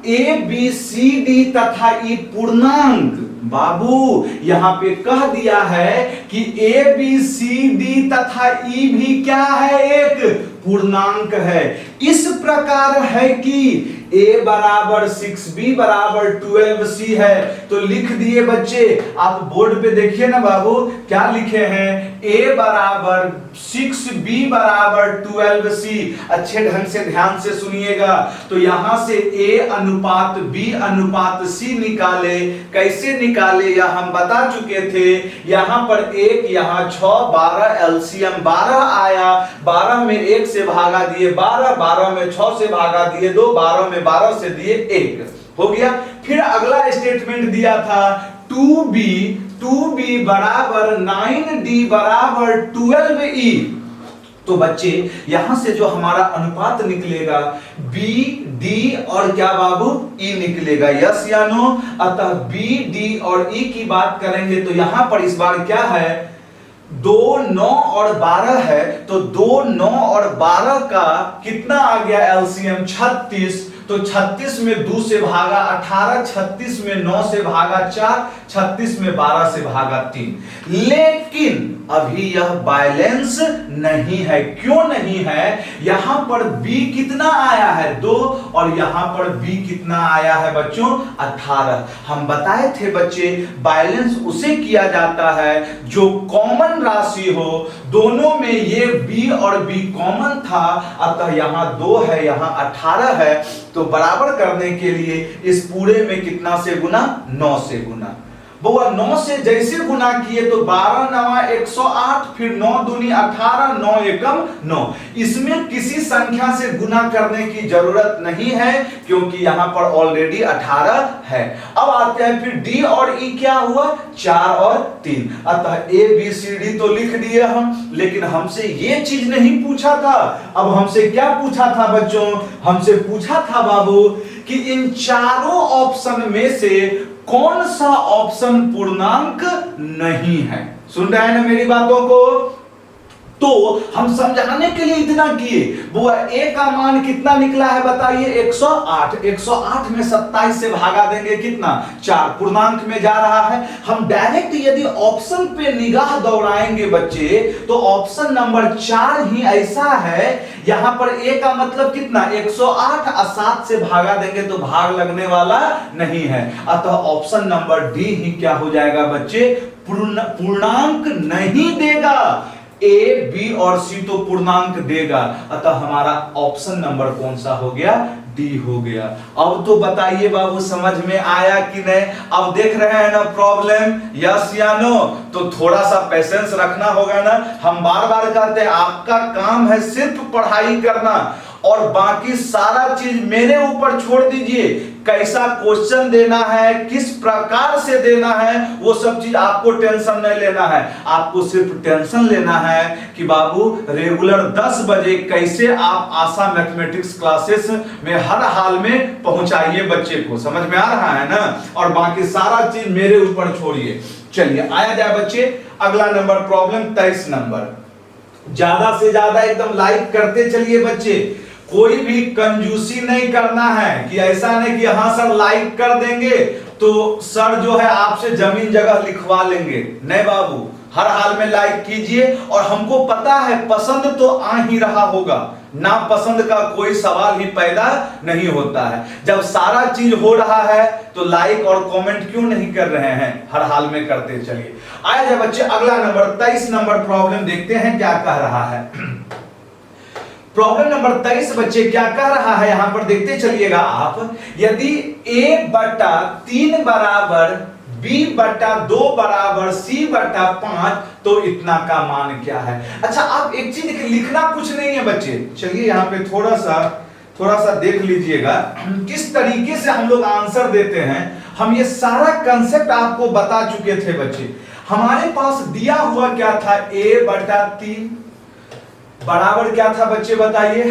ए बी सी डी तथा ई पूर्णांक। बाबू यहां पे कह दिया है कि ए बी सी डी तथा ई भी क्या है, एक पूर्णांक है। इस प्रकार है कि a बराबर 6b बराबर 12c है। तो लिख दिए बच्चे, आप बोर्ड पे देखिए ना बाबू, क्या लिखे हैं, a बराबर 6b बराबर 12c। अच्छे ढंग से ध्यान से सुनिएगा। तो यहां से a अनुपात b अनुपात c निकाले। कैसे निकाले यह हम बता चुके थे। यहां पर 1, यहां 6, 12 एलसीएम 12 आया। 12 में 1 से भागा दिए 12, 12 में 6 से भागा दिए 2, 12 में 12 से दिए 1, हो गया। फिर अगला स्टेटमेंट दिया था 2b बराबर 9d बराबर 12e। तो बच्चे यहां से जो हमारा अनुपात निकलेगा b डी और क्या बाबू ई निकलेगा, यस या नो। अतः बी, डी और ई की बात करेंगे तो यहां पर इस बार क्या है, 2, 9 और 12 है, तो 2, 9 और 12 का कितना आ गया एलसीएम 36। तो 36 में 2 से भागा 18, 36 में 9 से भागा 4, 36 में 12 से भागा 3। लेकिन अभी यह बैलेंस नहीं है। क्यों नहीं है? यहां पर b कितना आया है 2 और यहां पर b कितना आया है बच्चों 18। हम बताए थे बच्चे बैलेंस उसे किया जाता है जो कॉमन राशि हो, दोनों में ये b और b कॉमन था, अतः यहां 2 है यहां 18 है, तो बराबर करने के लिए इस पूरे में कितना से गुना, 9 से गुना। बउआ 9 से जैसे गुना किए तो 12 9 108, फिर 9 दूनी 18, 9 एकम 9। इसमें किसी संख्या से गुना करने की जरूरत नहीं है क्योंकि यहां पर ऑलरेडी 18 है। अब आते हैं फिर डी और ई क्या हुआ, 4 और 3। अतः ए बी सी डी तो लिख दिए हम, लेकिन हमसे ये चीज नहीं पूछा था। अब हमसे क्या पूछा था बच्चों, हमसे पूछा था बाबू कि इन चारों ऑप्शन में से कौन सा ऑप्शन पूर्णांक नहीं है। सुन रहे हैं ना मेरी बातों को? तो हम समझाने के लिए इतना किए। वो ए का मान कितना निकला है बताइए, 108। 108 में 27 से भागा देंगे कितना, 4, पूर्णांक में जा रहा है। हम डायरेक्ट यदि ऑप्शन पे निगाह दौड़ाएंगे बच्चे तो ऑप्शन नंबर 4 ही ऐसा है, यहां पर ए का मतलब कितना 108 और 7 से भागा देंगे तो भाग लगने वाला नहीं है। अतः ऑप्शन नंबर डी ही क्या हो जाएगा बच्चे, पूर्णांक नहीं देगा। ए बी और सी तो पूर्णांक देगा, अतः हमारा ऑप्शन नंबर कौन सा हो गया, डी हो गया। अब तो बताइए बाबू समझ में आया कि नहीं? अब देख रहे हैं ना प्रॉब्लम, यस या नो? तो थोड़ा सा पेशेंस रखना होगा ना। हम बार बार कहते हैं आपका काम है सिर्फ पढ़ाई करना और बाकी सारा चीज मेरे ऊपर छोड़ दीजिए। कैसा क्वेश्चन देना है, किस प्रकार से देना है, वो सब चीज आपको टेंशन नहीं लेना है। आपको सिर्फ टेंशन लेना है कि बाबू रेगुलर 10 बजे कैसे आप आशा मैथमेटिक्स क्लासेस में हर हाल में पहुंचाइए बच्चे को। समझ में आ रहा है ना? और बाकी सारा चीज मेरे ऊपर छोड़िए। चलिए आया जाए बच्चे अगला नंबर, प्रॉब्लम 23 नंबर। ज्यादा से ज्यादा एकदम लाइक करते चलिए बच्चे, कोई भी कंजूसी नहीं करना है कि ऐसा नहीं कि हाँ सर लाइक कर देंगे तो सर जो है आपसे जमीन जगह लिखवा लेंगे। नहीं बाबू, हर हाल में लाइक कीजिए। और हमको पता है पसंद तो आ ही रहा होगा, ना पसंद का कोई सवाल ही पैदा नहीं होता है। जब सारा चीज हो रहा है तो लाइक और कमेंट क्यों नहीं कर रहे हैं? हर हाल में करते चलिए। आया जाए बच्चे अगला नंबर 23 नंबर प्रॉब्लम, देखते हैं क्या कह रहा है। प्रॉब्लम नंबर 23 बच्चे क्या कह रहा है, यहां पर देखते चलिएगा आप। यदि a बटा 3 बराबर b बटा 2 बराबर c बटा 5 तो इतना का मान क्या है? अच्छा आप एक चीज देखिए, लिखना कुछ नहीं है बच्चे। चलिए यहाँ पे थोड़ा सा देख लीजिएगा किस तरीके से हम लोग आंसर देते हैं। हम ये सारा कंसेप्ट आपको बता चुके थे बच्चे। हमारे पास दिया हुआ क्या था, a बटा 3 बराबर क्या था बच्चे बताइए,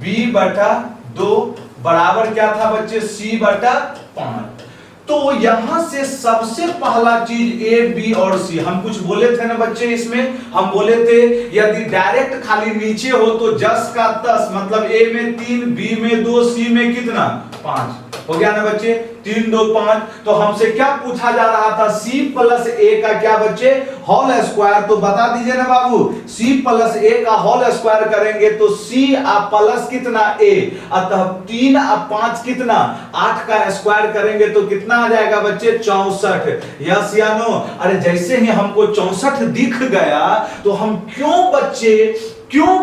b बटा 2 बराबर क्या था बच्चे, c बटा 5। तो यहां से सबसे पहला चीज a b और c, हम कुछ बोले थे ना बच्चे इसमें, हम बोले थे यदि डायरेक्ट खाली नीचे हो तो 10 का 10, मतलब a में 3, b में 2, c में कितना 5 हो गया ना बच्चे, 3 2 5। तो हमसे क्या पूछा जा रहा था, c प्लस a का क्या बच्चे, होल स्क्वायर। तो बता दीजिए ना बाबू, c प्लस a का होल स्क्वायर करेंगे तो c प्लस कितना a, अतः 3 और 5 कितना 8 का स्क्वायर करेंगे तो कितना आ जाएगा बच्चे 64। यस या नो? अरे जैसे ही हमको 64 दिख गया तो हम क्यों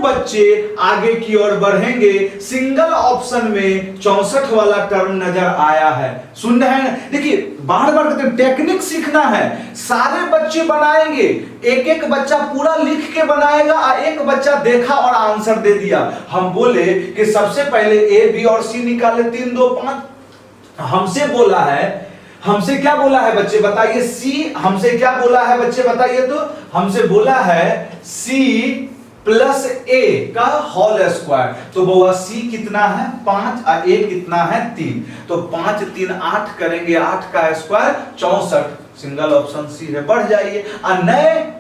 बच्चे आगे की ओर बढ़ेंगे। सिंगल ऑप्शन में 64 वाला टर्म नजर आया है। सुन रहे हैं? देखिए बार बार कहते हैं टेक्निक सीखना है। सारे बच्चे बनाएंगे, एक बच्चा पूरा लिख के बनाएगा और एक बच्चा देखा और आंसर दे दिया। हम बोले कि सबसे पहले ए बी और सी निकाले, 3 2 5। हमसे क्या बोला है बच्चे बताइए, सी हमसे क्या बोला है बच्चे बताइए, तो हमसे बोला है सी प्लस ए का होल स्क्वायर। तो बउआ सी कितना है 5 और ए कितना है 3, तो 5 3 8 करेंगे, 8 का स्क्वायर 64। सिंगल ऑप्शन सी है, बढ़ जाइए। और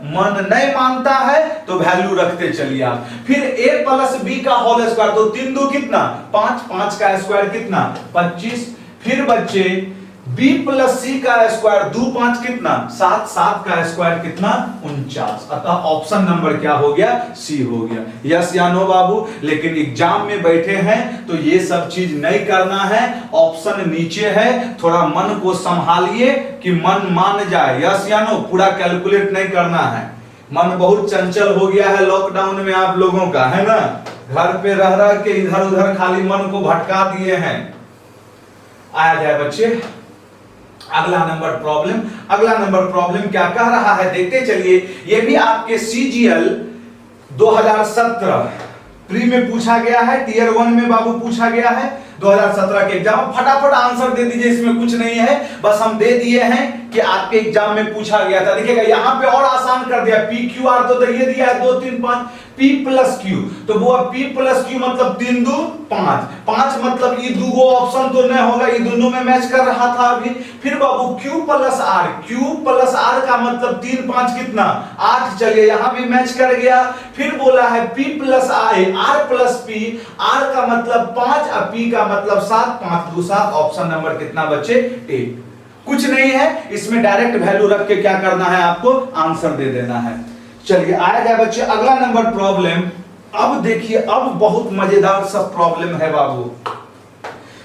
मन नहीं मानता है तो वैल्यू रखते चलिए आप। फिर a प्लस बी का होल स्क्वायर, तो 3 2 कितना 5, 5 का स्क्वायर कितना 25। फिर बच्चे b प्लस सी का स्क्वायर 2 5 कितना 7, 7 का स्क्वायर कितना 49। अतः ऑप्शन नंबर क्या हो गया सी हो गया। यस या नो बाबू? लेकिन एग्जाम में बैठे हैं तो ये सब चीज नहीं करना है। ऑप्शन नीचे है, थोड़ा मन को संभालिए कि मन मान जाए। यस या नो? पूरा कैलकुलेट नहीं करना है। मन बहुत चंचल हो गया है लॉकडाउन में आप लोगों का, है ना? घर पे रह रह के इधर उधर खाली मन को भटका दिए हैं। आया जाए बच्चे अगला नंबर प्रॉब्लम क्या कह रहा है देखते चलिए। ये भी आपके सीजीएल 2017 प्री में पूछा गया है, टीयर 1 में बाबू पूछा गया है 2017 के एग्जाम। फटाफट आंसर दे दीजिए, इसमें कुछ नहीं है, बस हम दे दिए हैं कि आपके एग्जाम में पूछा गया था। देखिएगा यहाँ पे और आसान कर दिया, पी क्यू आर तो ये दिया है 2 3 5, P प्लस क्यू, तो वो P प्लस क्यू मतलब 3 2 5, 5 मतलब ये दो ऑप्शन तो नहीं होगा, ये दोनों में मैच कर रहा था अभी। फिर बाबू Q प्लस R का मतलब 3 5 कितना 8, चलिए यहाँ भी मैच कर गया। फिर बोला है P plus I, R plus P, R का मतलब 5 और P का मतलब 7, 5 2 7, ऑप्शन नंबर कितना बच्चे A। कुछ नहीं है इसमें, डायरेक्ट वैल्यू रख के क्या करना है आपको आंसर दे देना है। चलिए आया जाए बच्चे अगला नंबर प्रॉब्लम। अब देखिए अब बहुत मजेदार सब प्रॉब्लम है बाबू।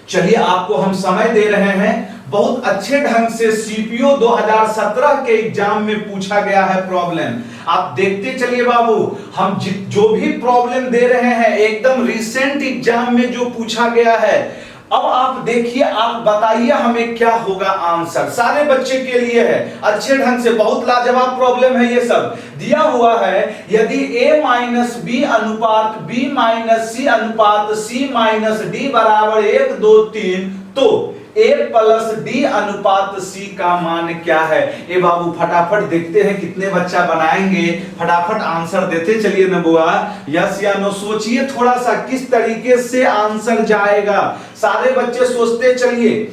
चलिए आपको हम समय दे रहे हैं, बहुत अच्छे ढंग से सीपीओ 2017 के एग्जाम में पूछा गया है प्रॉब्लम। आप देखते चलिए बाबू, हम जो भी प्रॉब्लम दे रहे हैं एकदम रिसेंट एग्जाम में जो पूछा गया है। अब आप देखिए, आप बताइए हमें क्या होगा आंसर। सारे बच्चे के लिए है, अच्छे ढंग से, बहुत लाजवाब प्रॉब्लम है। ये सब दिया हुआ है, यदि a माइनस बी अनुपात b माइनस सी अनुपात c माइनस डी बराबर 1 2 3, तो a प्लस डी अनुपात c का मान क्या है। ए बाबू फटाफट देखते हैं कितने बच्चा बनाएंगे, फटाफट आंसर देते चलिए न बुआ। यस या नो? सोचिए थोड़ा सा किस तरीके से आंसर जाएगा। सारे बच्चे सोचते चलिए,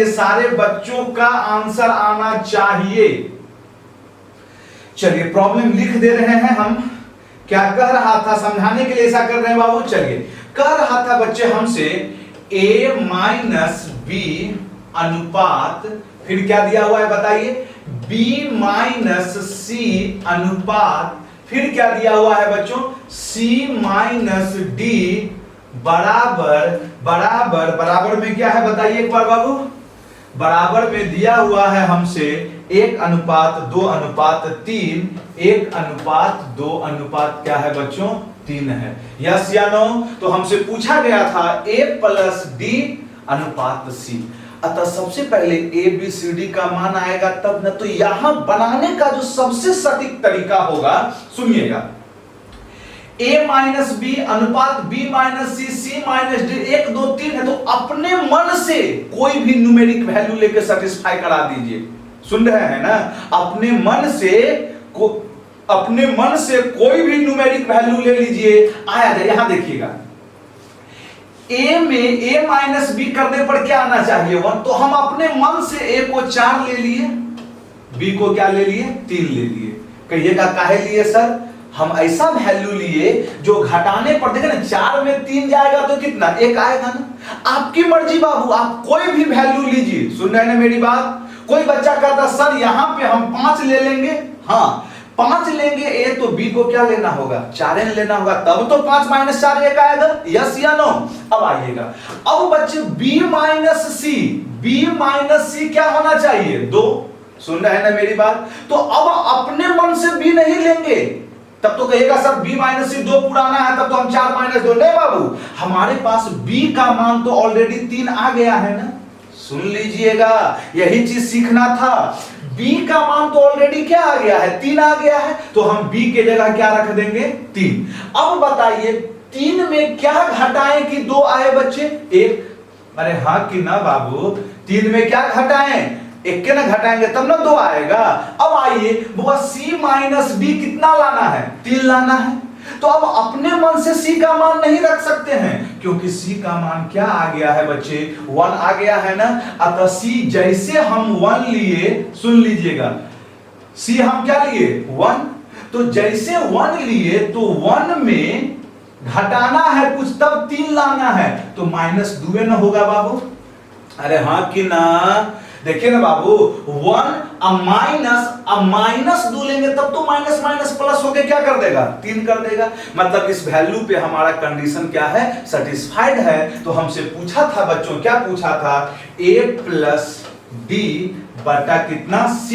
सारे बच्चों का आंसर आना चाहिए। चलिए प्रॉब्लम लिख दे रहे हैं हम। क्या कह रहा था समझाने के लिए ऐसा कर रहे हैं बाबू। चलिए कह रहा था बच्चे हमसे a माइनस बी अनुपात, फिर क्या दिया हुआ है बताइए, b माइनस सी अनुपात, फिर क्या दिया हुआ है बच्चों c माइनस डी बराबर में क्या है बताइए एक बार बाबू। बराबर में दिया हुआ है हमसे 1:2:3, 1:2 क्या है बच्चों 3 है। यस या नो? तो हमसे पूछा गया था a प्लस डी अनुपात c। अतः सबसे पहले a b c d का मान आएगा तब न, तो यहां बनाने का जो सबसे सटीक तरीका होगा सुनिएगा, a माइनस बी अनुपात b माइनस सी, c माइनस डी, 1 2 3 है, तो अपने मन से कोई भी न्यूमेरिक वैल्यू लेकर सेटिस्फाई करा दीजिए। सुन रहे हैं ना? अपने मन से कोई भी न्यूमेरिक वैल्यू ले लीजिए। आया जाए, यहां देखिएगा a में a माइनस बी करने पर क्या आना चाहिए 1, तो हम अपने मन से a को 4 ले लिए, b को क्या ले लिए 3 ले लिए। कहिएगा काहे लिए सर? हम ऐसा वैल्यू लिए जो घटाने पर, देखे ना 4 में 3 जाएगा तो कितना 1 आएगा ना। आपकी मर्जी बाबू, आप कोई भी वैल्यू लीजिए। सुन रहे हैं ना मेरी बात? कोई बच्चा कहता सर यहाँ पे हम 5 ले लेंगे, हाँ 5 लेंगे a, तो b को क्या लेना होगा 4 लेना होगा, तब तो 5 माइनस 4 1 आएगा। यस या नो? अब आइएगा, अब बच्चे b माइनस सी क्या होना चाहिए 2। सुन रहे हैं ना मेरी बात? तो अब अपने मन से b नहीं लेंगे, तब तो कहेगा सर b माइनस सी 2 पुराना है, तब तो हम 4 माइनस 2। नहीं बाबू, हमारे पास b का मान तो ऑलरेडी 3 आ गया है ना। सुन लीजिएगा, यही चीज सीखना था। b का मान तो ऑलरेडी क्या आ गया है 3 आ गया है, तो हम b के जगह क्या रख देंगे 3। अब बताइए 3 में क्या घटाएं कि 2 आए बच्चे 1? अरे हाँ कि ना बाबू? 3 में क्या घटाएं? एक के ना घटाएंगे तब ना 2 आएगा। अब आइए बुआ c माइनस डी कितना लाना है, 3 लाना है। तो अब अपने मन से c का मान नहीं रख सकते हैं, क्योंकि c का मान क्या आ गया है बच्चे, 1 आ गया है ना। अतः c जैसे हम 1 लिए, सुन लीजिएगा, c हम क्या लिए 1, तो जैसे 1 लिए तो 1 में घटाना है कुछ तब 3 लाना है, तो -2 ना होगा बाबू। अरे हाँ कि ना, देखिए ना बाबू, 1 अब माइनस 2 लेंगे तब तो माइनस माइनस प्लस होके क्या कर देगा, 3 कर देगा। मतलब इस वैल्यू पे हमारा कंडीशन क्या है, सेटिस्फाइड है। तो हमसे पूछा था बच्चों, क्या पूछा था, a प्लस डी बटा कितना c,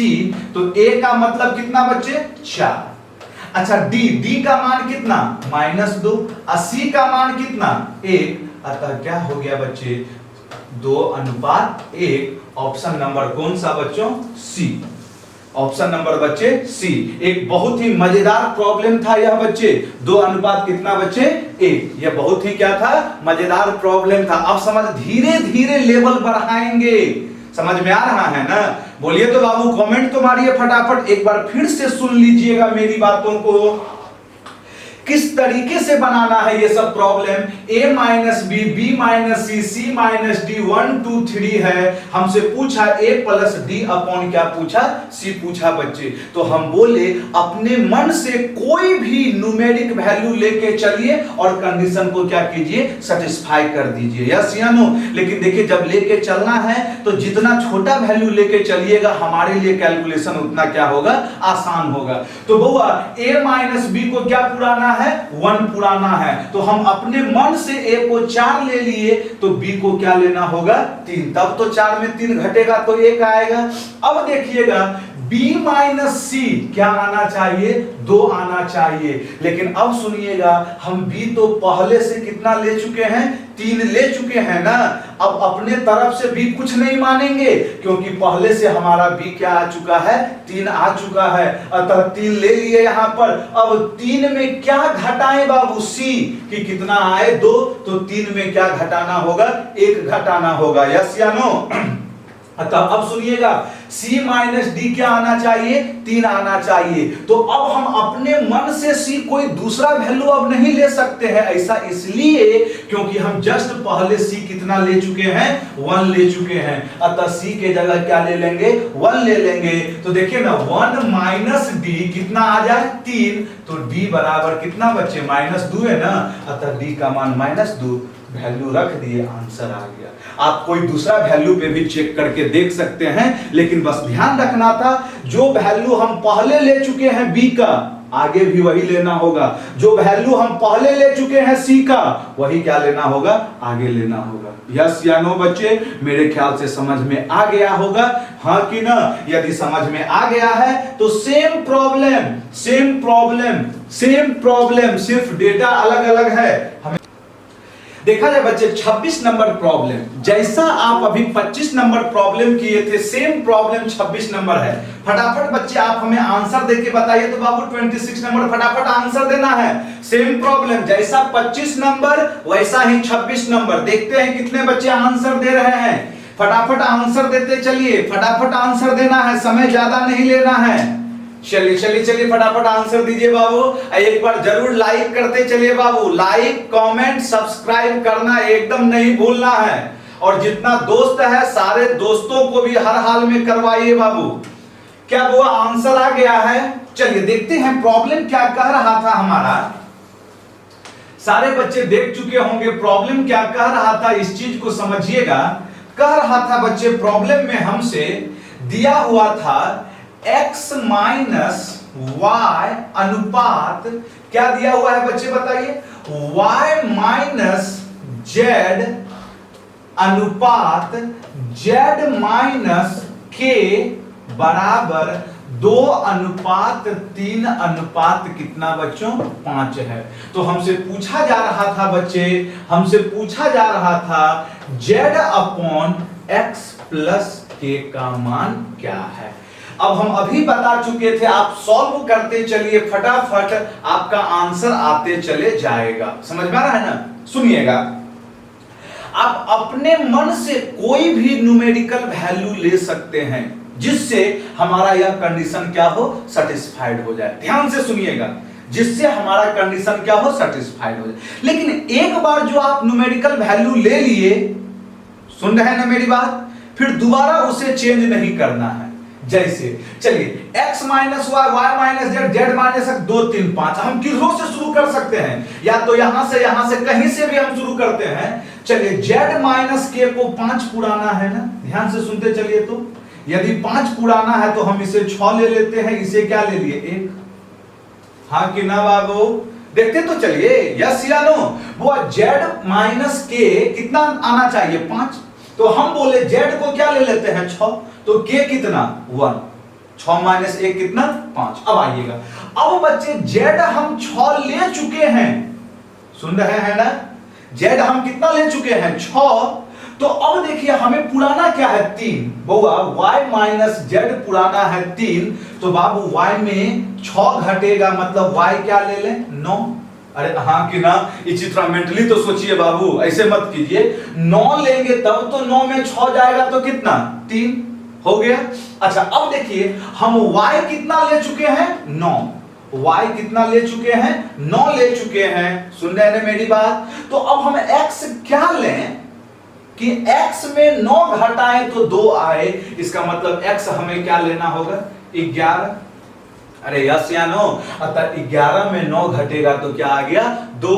तो a का मतलब कितना बच्चे 4। अच्छा d का मान कितना -2, c का मान कितना 1। अतः क्या हो गया बच्चे 2:1। ऑप्शन नंबर कौन सा बच्चों, सी। ऑप्शन नंबर बच्चे सी। एक बहुत ही मजेदार प्रॉब्लम था यह बच्चे, 2:1 कितना बच्चे 1। यह बहुत ही क्या था, मजेदार प्रॉब्लम था। अब समझ, धीरे धीरे लेवल बढ़ाएंगे, समझ में आ रहा है ना। बोलिए तो बाबू, कमेंट तो मारिए फटाफट, एक बार फिर से सुन लीजिएगा मेरी बातों को, किस तरीके से बनाना है ये सब problem. a minus b, b minus c, c minus d, 1 2 3 है। हमसे पूछा a प्लस डी अपॉन क्या पूछा, c पूछा बच्चे। तो हम बोले अपने मन से कोई भी न्यूमेरिक वैल्यू लेके चलिए और कंडीशन को क्या कीजिए, सेटिस्फाई कर दीजिए, यस या नो। लेकिन देखिए जब लेके चलना है तो जितना छोटा वैल्यू लेके चलिएगा हमारे लिए कैलकुलेशन उतना क्या होगा, आसान होगा। तो बउआ a माइनस बी को क्या पुराना है, 1 पुराना है। तो हम अपने मन से a को 4 ले लिए, तो b को क्या लेना होगा 3। तब तो 4 में 3 घटेगा तो 1 आएगा। अब देखिएगा b माइनस सी क्या आना चाहिए, 2 आना चाहिए। लेकिन अब सुनिएगा, हम b तो पहले से कितना ले चुके हैं, 3 ले चुके हैं ना। अब अपने तरफ से b कुछ नहीं मानेंगे, क्योंकि पहले से हमारा b क्या आ चुका है, 3 आ चुका है। अतः 3 ले लिए यहां पर। अब 3 में क्या घटाएं बाबू, c कि कितना आए 2, तो 3 में क्या घटाना होगा, 1 घटाना होगा, यस या नो। अतः अब सुनिएगा, c माइनस डी क्या आना चाहिए, 3 आना चाहिए। तो अब हम अपने मन से c कोई दूसरा वैल्यू अब नहीं ले सकते हैं। ऐसा इसलिए क्योंकि हम जस्ट पहले c कितना ले चुके हैं, 1 ले चुके हैं। अतः c के जगह क्या ले लेंगे, 1 ले लेंगे। तो देखिए ना, 1 माइनस डी कितना आ जाए 3, तो d बराबर कितना बच्चे, -2 है ना। अतः d का मान -2, वैल्यू रख दिए, आंसर आ गया। आप कोई दूसरा वैल्यू पे भी चेक करके देख सकते हैं, लेकिन बस ध्यान रखना था, जो वैल्यू हम पहले ले चुके हैं b का, आगे भी वही लेना होगा। जो वैल्यू हम पहले ले चुके हैं c का, वही क्या लेना होगा, आगे लेना होगा। यस या नो बच्चे, मेरे ख्याल से समझ में आ गया होगा, हाँ कि ना। यदि समझ में आ गया है तो सेम प्रॉब्लम, सिर्फ डेटा अलग अलग है। हमें देखा जाए बच्चे 26 नंबर प्रॉब्लम, जैसा आप अभी 25 नंबर प्रॉब्लम किए थे, सेम प्रॉब्लम 26 नंबर है। फटाफट बच्चे आप हमें आंसर देके बताइए। तो बाबू 26 नंबर फटाफट आंसर देना है। सेम प्रॉब्लम, जैसा 25 नंबर वैसा ही 26 नंबर। देखते हैं कितने बच्चे आंसर दे रहे हैं। फटाफट आंसर देते चलिए, फटाफट आंसर देना है, समय ज्यादा नहीं लेना है। चलिए फटाफट आंसर दीजिए बाबू। एक बार जरूर लाइक करते चलिए बाबू, लाइक कमेंट सब्सक्राइब करना एकदम नहीं भूलना है। और जितना दोस्त है सारे दोस्तों को भी हर हाल में करवाइए बाबू। क्या वो आंसर आ गया है? चलिए देखते हैं प्रॉब्लम क्या कह रहा था हमारा। सारे बच्चे देख चुके होंगे प्रॉब्लम क्या कह रहा था, इस चीज को समझिएगा। कह रहा था बच्चे, प्रॉब्लम में हमसे दिया हुआ था x माइनस y अनुपात क्या दिया हुआ है बच्चे बताइए, y माइनस z अनुपात z माइनस k बराबर 2:3 अनुपात कितना बच्चों, 5 है। तो हमसे पूछा जा रहा था बच्चे, हमसे पूछा जा रहा था z upon x plus k का मान क्या है। अब हम अभी बता चुके थे, आप सॉल्व करते चलिए, फटाफट आपका आंसर आते चले जाएगा। समझ में आ रहा है ना? सुनिएगा, आप अपने मन से कोई भी न्यूमेरिकल वैल्यू ले सकते हैं, जिससे हमारा यह कंडीशन क्या हो, सेटिस्फाइड हो जाए। ध्यान से सुनिएगा, जिससे हमारा कंडीशन क्या हो, सेटिस्फाइड हो जाए। लेकिन एक बार जो आप न्यूमेरिकल वैल्यू ले लिए, सुन रहे हैं ना मेरी बात, फिर दोबारा उसे चेंज नहीं करना है। जैसे चलिए x minus y, y minus z, z minus x, 2 3 5, हम किधरों से शुरू कर सकते हैं, या तो यहां से कहीं से भी हम शुरू करते हैं। चलिए z माइनस के को 5 पुराना है ना, ध्यान से सुनते चलिए। तो यदि 5 पुराना है तो हम इसे 6 ले लेते हैं, इसे क्या ले लिए 1, हाँ कि ना बाबू, देखते तो चलिए, यस या नो। वो z माइनस के कितना आना चाहिए 5, तो हम बोले z को क्या ले लेते हैं 6, तो k कितना 1, 6 माइनस 1 कितना 5। अब आइएगा, अब बच्चे z हम 6 ले चुके हैं, सुन रहे हैं ना, z हम कितना ले चुके हैं 6। तो अब देखिए हमें पुराना क्या है 3, बउआ y माइनस जेड पुराना है 3, तो बाबू y में 6 घटेगा, मतलब y क्या ले लें 9। अरे हाँ कि ना, इसी तरह मेंटली तो सोचिए बाबू, ऐसे मत कीजिए। 9 लेंगे तब तो 9 में 6 जाएगा तो कितना 3 हो गया। अच्छा अब देखिए हम y कितना ले चुके हैं 9, y कितना ले चुके हैं 9 ले चुके हैं, सुन रहे हैं मेरी बात। तो अब हम x क्या लें कि x में 9 घटाएं तो 2 आए, इसका मतलब x हमें क्या लेना होगा 11। अरे यस या नो, अतः 11 में 9 घटेगा तो क्या आ गया 2।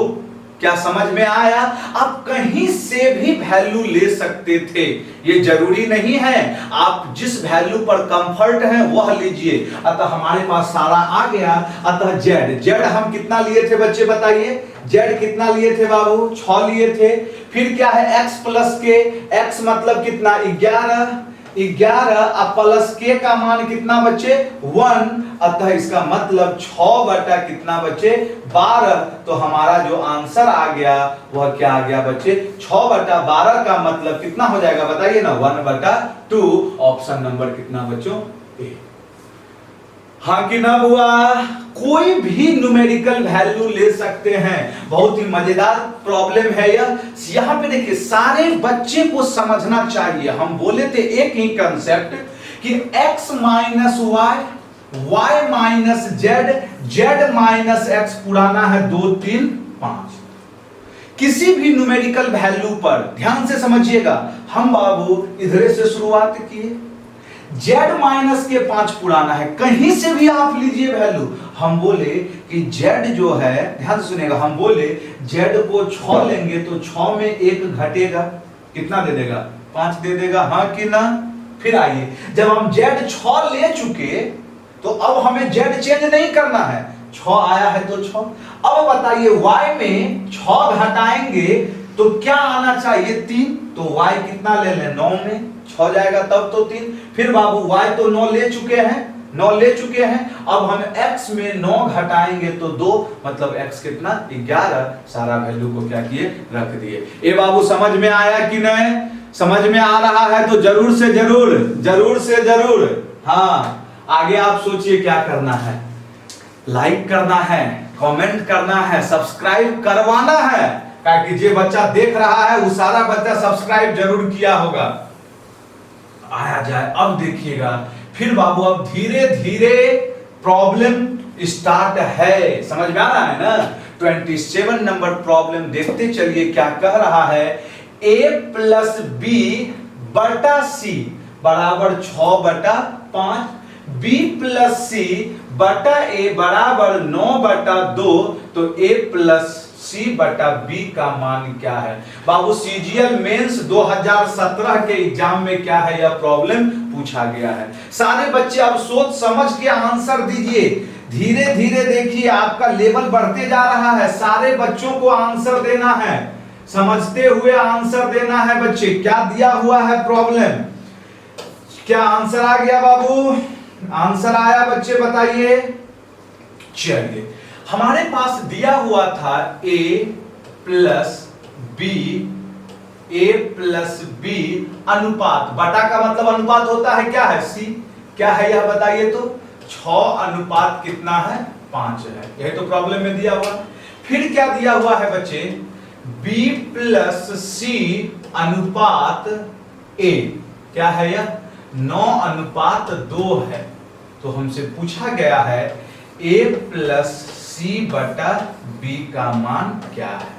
क्या समझ में आया? आप कहीं से भी वैल्यू ले सकते थे, ये जरूरी नहीं है आप जिस वैल्यू पर कंफर्ट है वह लीजिए। अतः हमारे पास सारा आ गया। अतः जेड हम कितना लिए थे बच्चे बताइए, जेड कितना लिए थे बाबू 6 लिए थे। फिर क्या है x प्लस के, x मतलब कितना 11 अब प्लस के का मान कितना बच्चे 1, अतः इसका मतलब 6 बटा कितना बच्चे 12। तो हमारा जो आंसर आ गया वह क्या आ गया बच्चे 6 बटा 12 का मतलब कितना हो जाएगा बताइए ना 1/2। ऑप्शन नंबर कितना बच्चों ए। हाँ कि ना बुआ, कोई भी न्यूमेरिकल वैल्यू ले सकते हैं। बहुत ही मजेदार प्रॉब्लम है यह। यहां पे देखिए सारे बच्चे को समझना चाहिए। हम बोले थे एक ही कंसेप्ट कि x minus y, y minus z, z minus x पुराना है 2 3 5। किसी भी न्यूमेरिकल वैल्यू पर ध्यान से समझिएगा, हम बाबू इधर से शुरुआत किए, z माइनस के 5 पुराना है, कहीं से भी आप लीजिए वैल्यू। हम बोले कि z जो है, ध्यान से सुनिएगा, हम बोले z को 6 लेंगे तो 6 में 1 घटेगा, कितना दे देगा 5 दे देगा, हाँ कि ना। फिर आइए, जब हम z 6 ले चुके तो अब हमें z चेंज नहीं करना है, 6 आया है तो 6। अब बताइए y में 6 घटाएंगे तो क्या आना चाहिए 3, तो y कितना ले लें 9 में 6 जाएगा तब तो 3। फिर बाबू y तो 9 ले चुके हैं, अब हम x में 9 घटाएंगे तो 2, मतलब x कितना 11। सारा वैल्यू को क्या किए रख दिए। ए बाबू समझ में आया कि नहीं? समझ में आ रहा है तो जरूर से जरूर हाँ। आगे आप सोचिए क्या करना है, लाइक करना है, कमेंट करना है, सब्सक्राइब करवाना है, ताकि जो बच्चा देख रहा है वो सारा बच्चा सब्सक्राइब जरूर किया होगा। आया जाए, अब देखिएगा फिर बाबू, अब धीरे धीरे प्रॉब्लम स्टार्ट है, समझ में आ रहा है ना। 27 नंबर प्रॉब्लम देखते चलिए क्या कह रहा है। a प्लस बी बटा सी बराबर 6 बटा 5, b प्लस सी बटा a बराबर 9 बटा 2, तो a प्लस सी बटा बी का मान क्या है बाबू? सीजीएल मेंस 2017 के एग्जाम में क्या है यह प्रॉब्लम पूछा गया है। सारे बच्चे अब सोच समझ के आंसर दीजिए। धीरे धीरे देखिए आपका लेवल बढ़ते जा रहा है। सारे बच्चों को आंसर देना है, समझते हुए आंसर देना है बच्चे। क्या दिया हुआ है प्रॉब्लम, क्या आंसर आ गया बाबू? आंसर आया बच्चे बताइए। चलिए, हमारे पास दिया हुआ था a प्लस बी अनुपात, बटा का मतलब अनुपात होता है क्या है c, क्या है यह बताइए तो 6 अनुपात कितना है 5 है, यही तो प्रॉब्लम में दिया हुआ। फिर क्या दिया हुआ है बच्चे, b प्लस सी अनुपात a, क्या है यह 9:2 है। तो हमसे पूछा गया है a प्लस सी बटा बी का मान क्या है।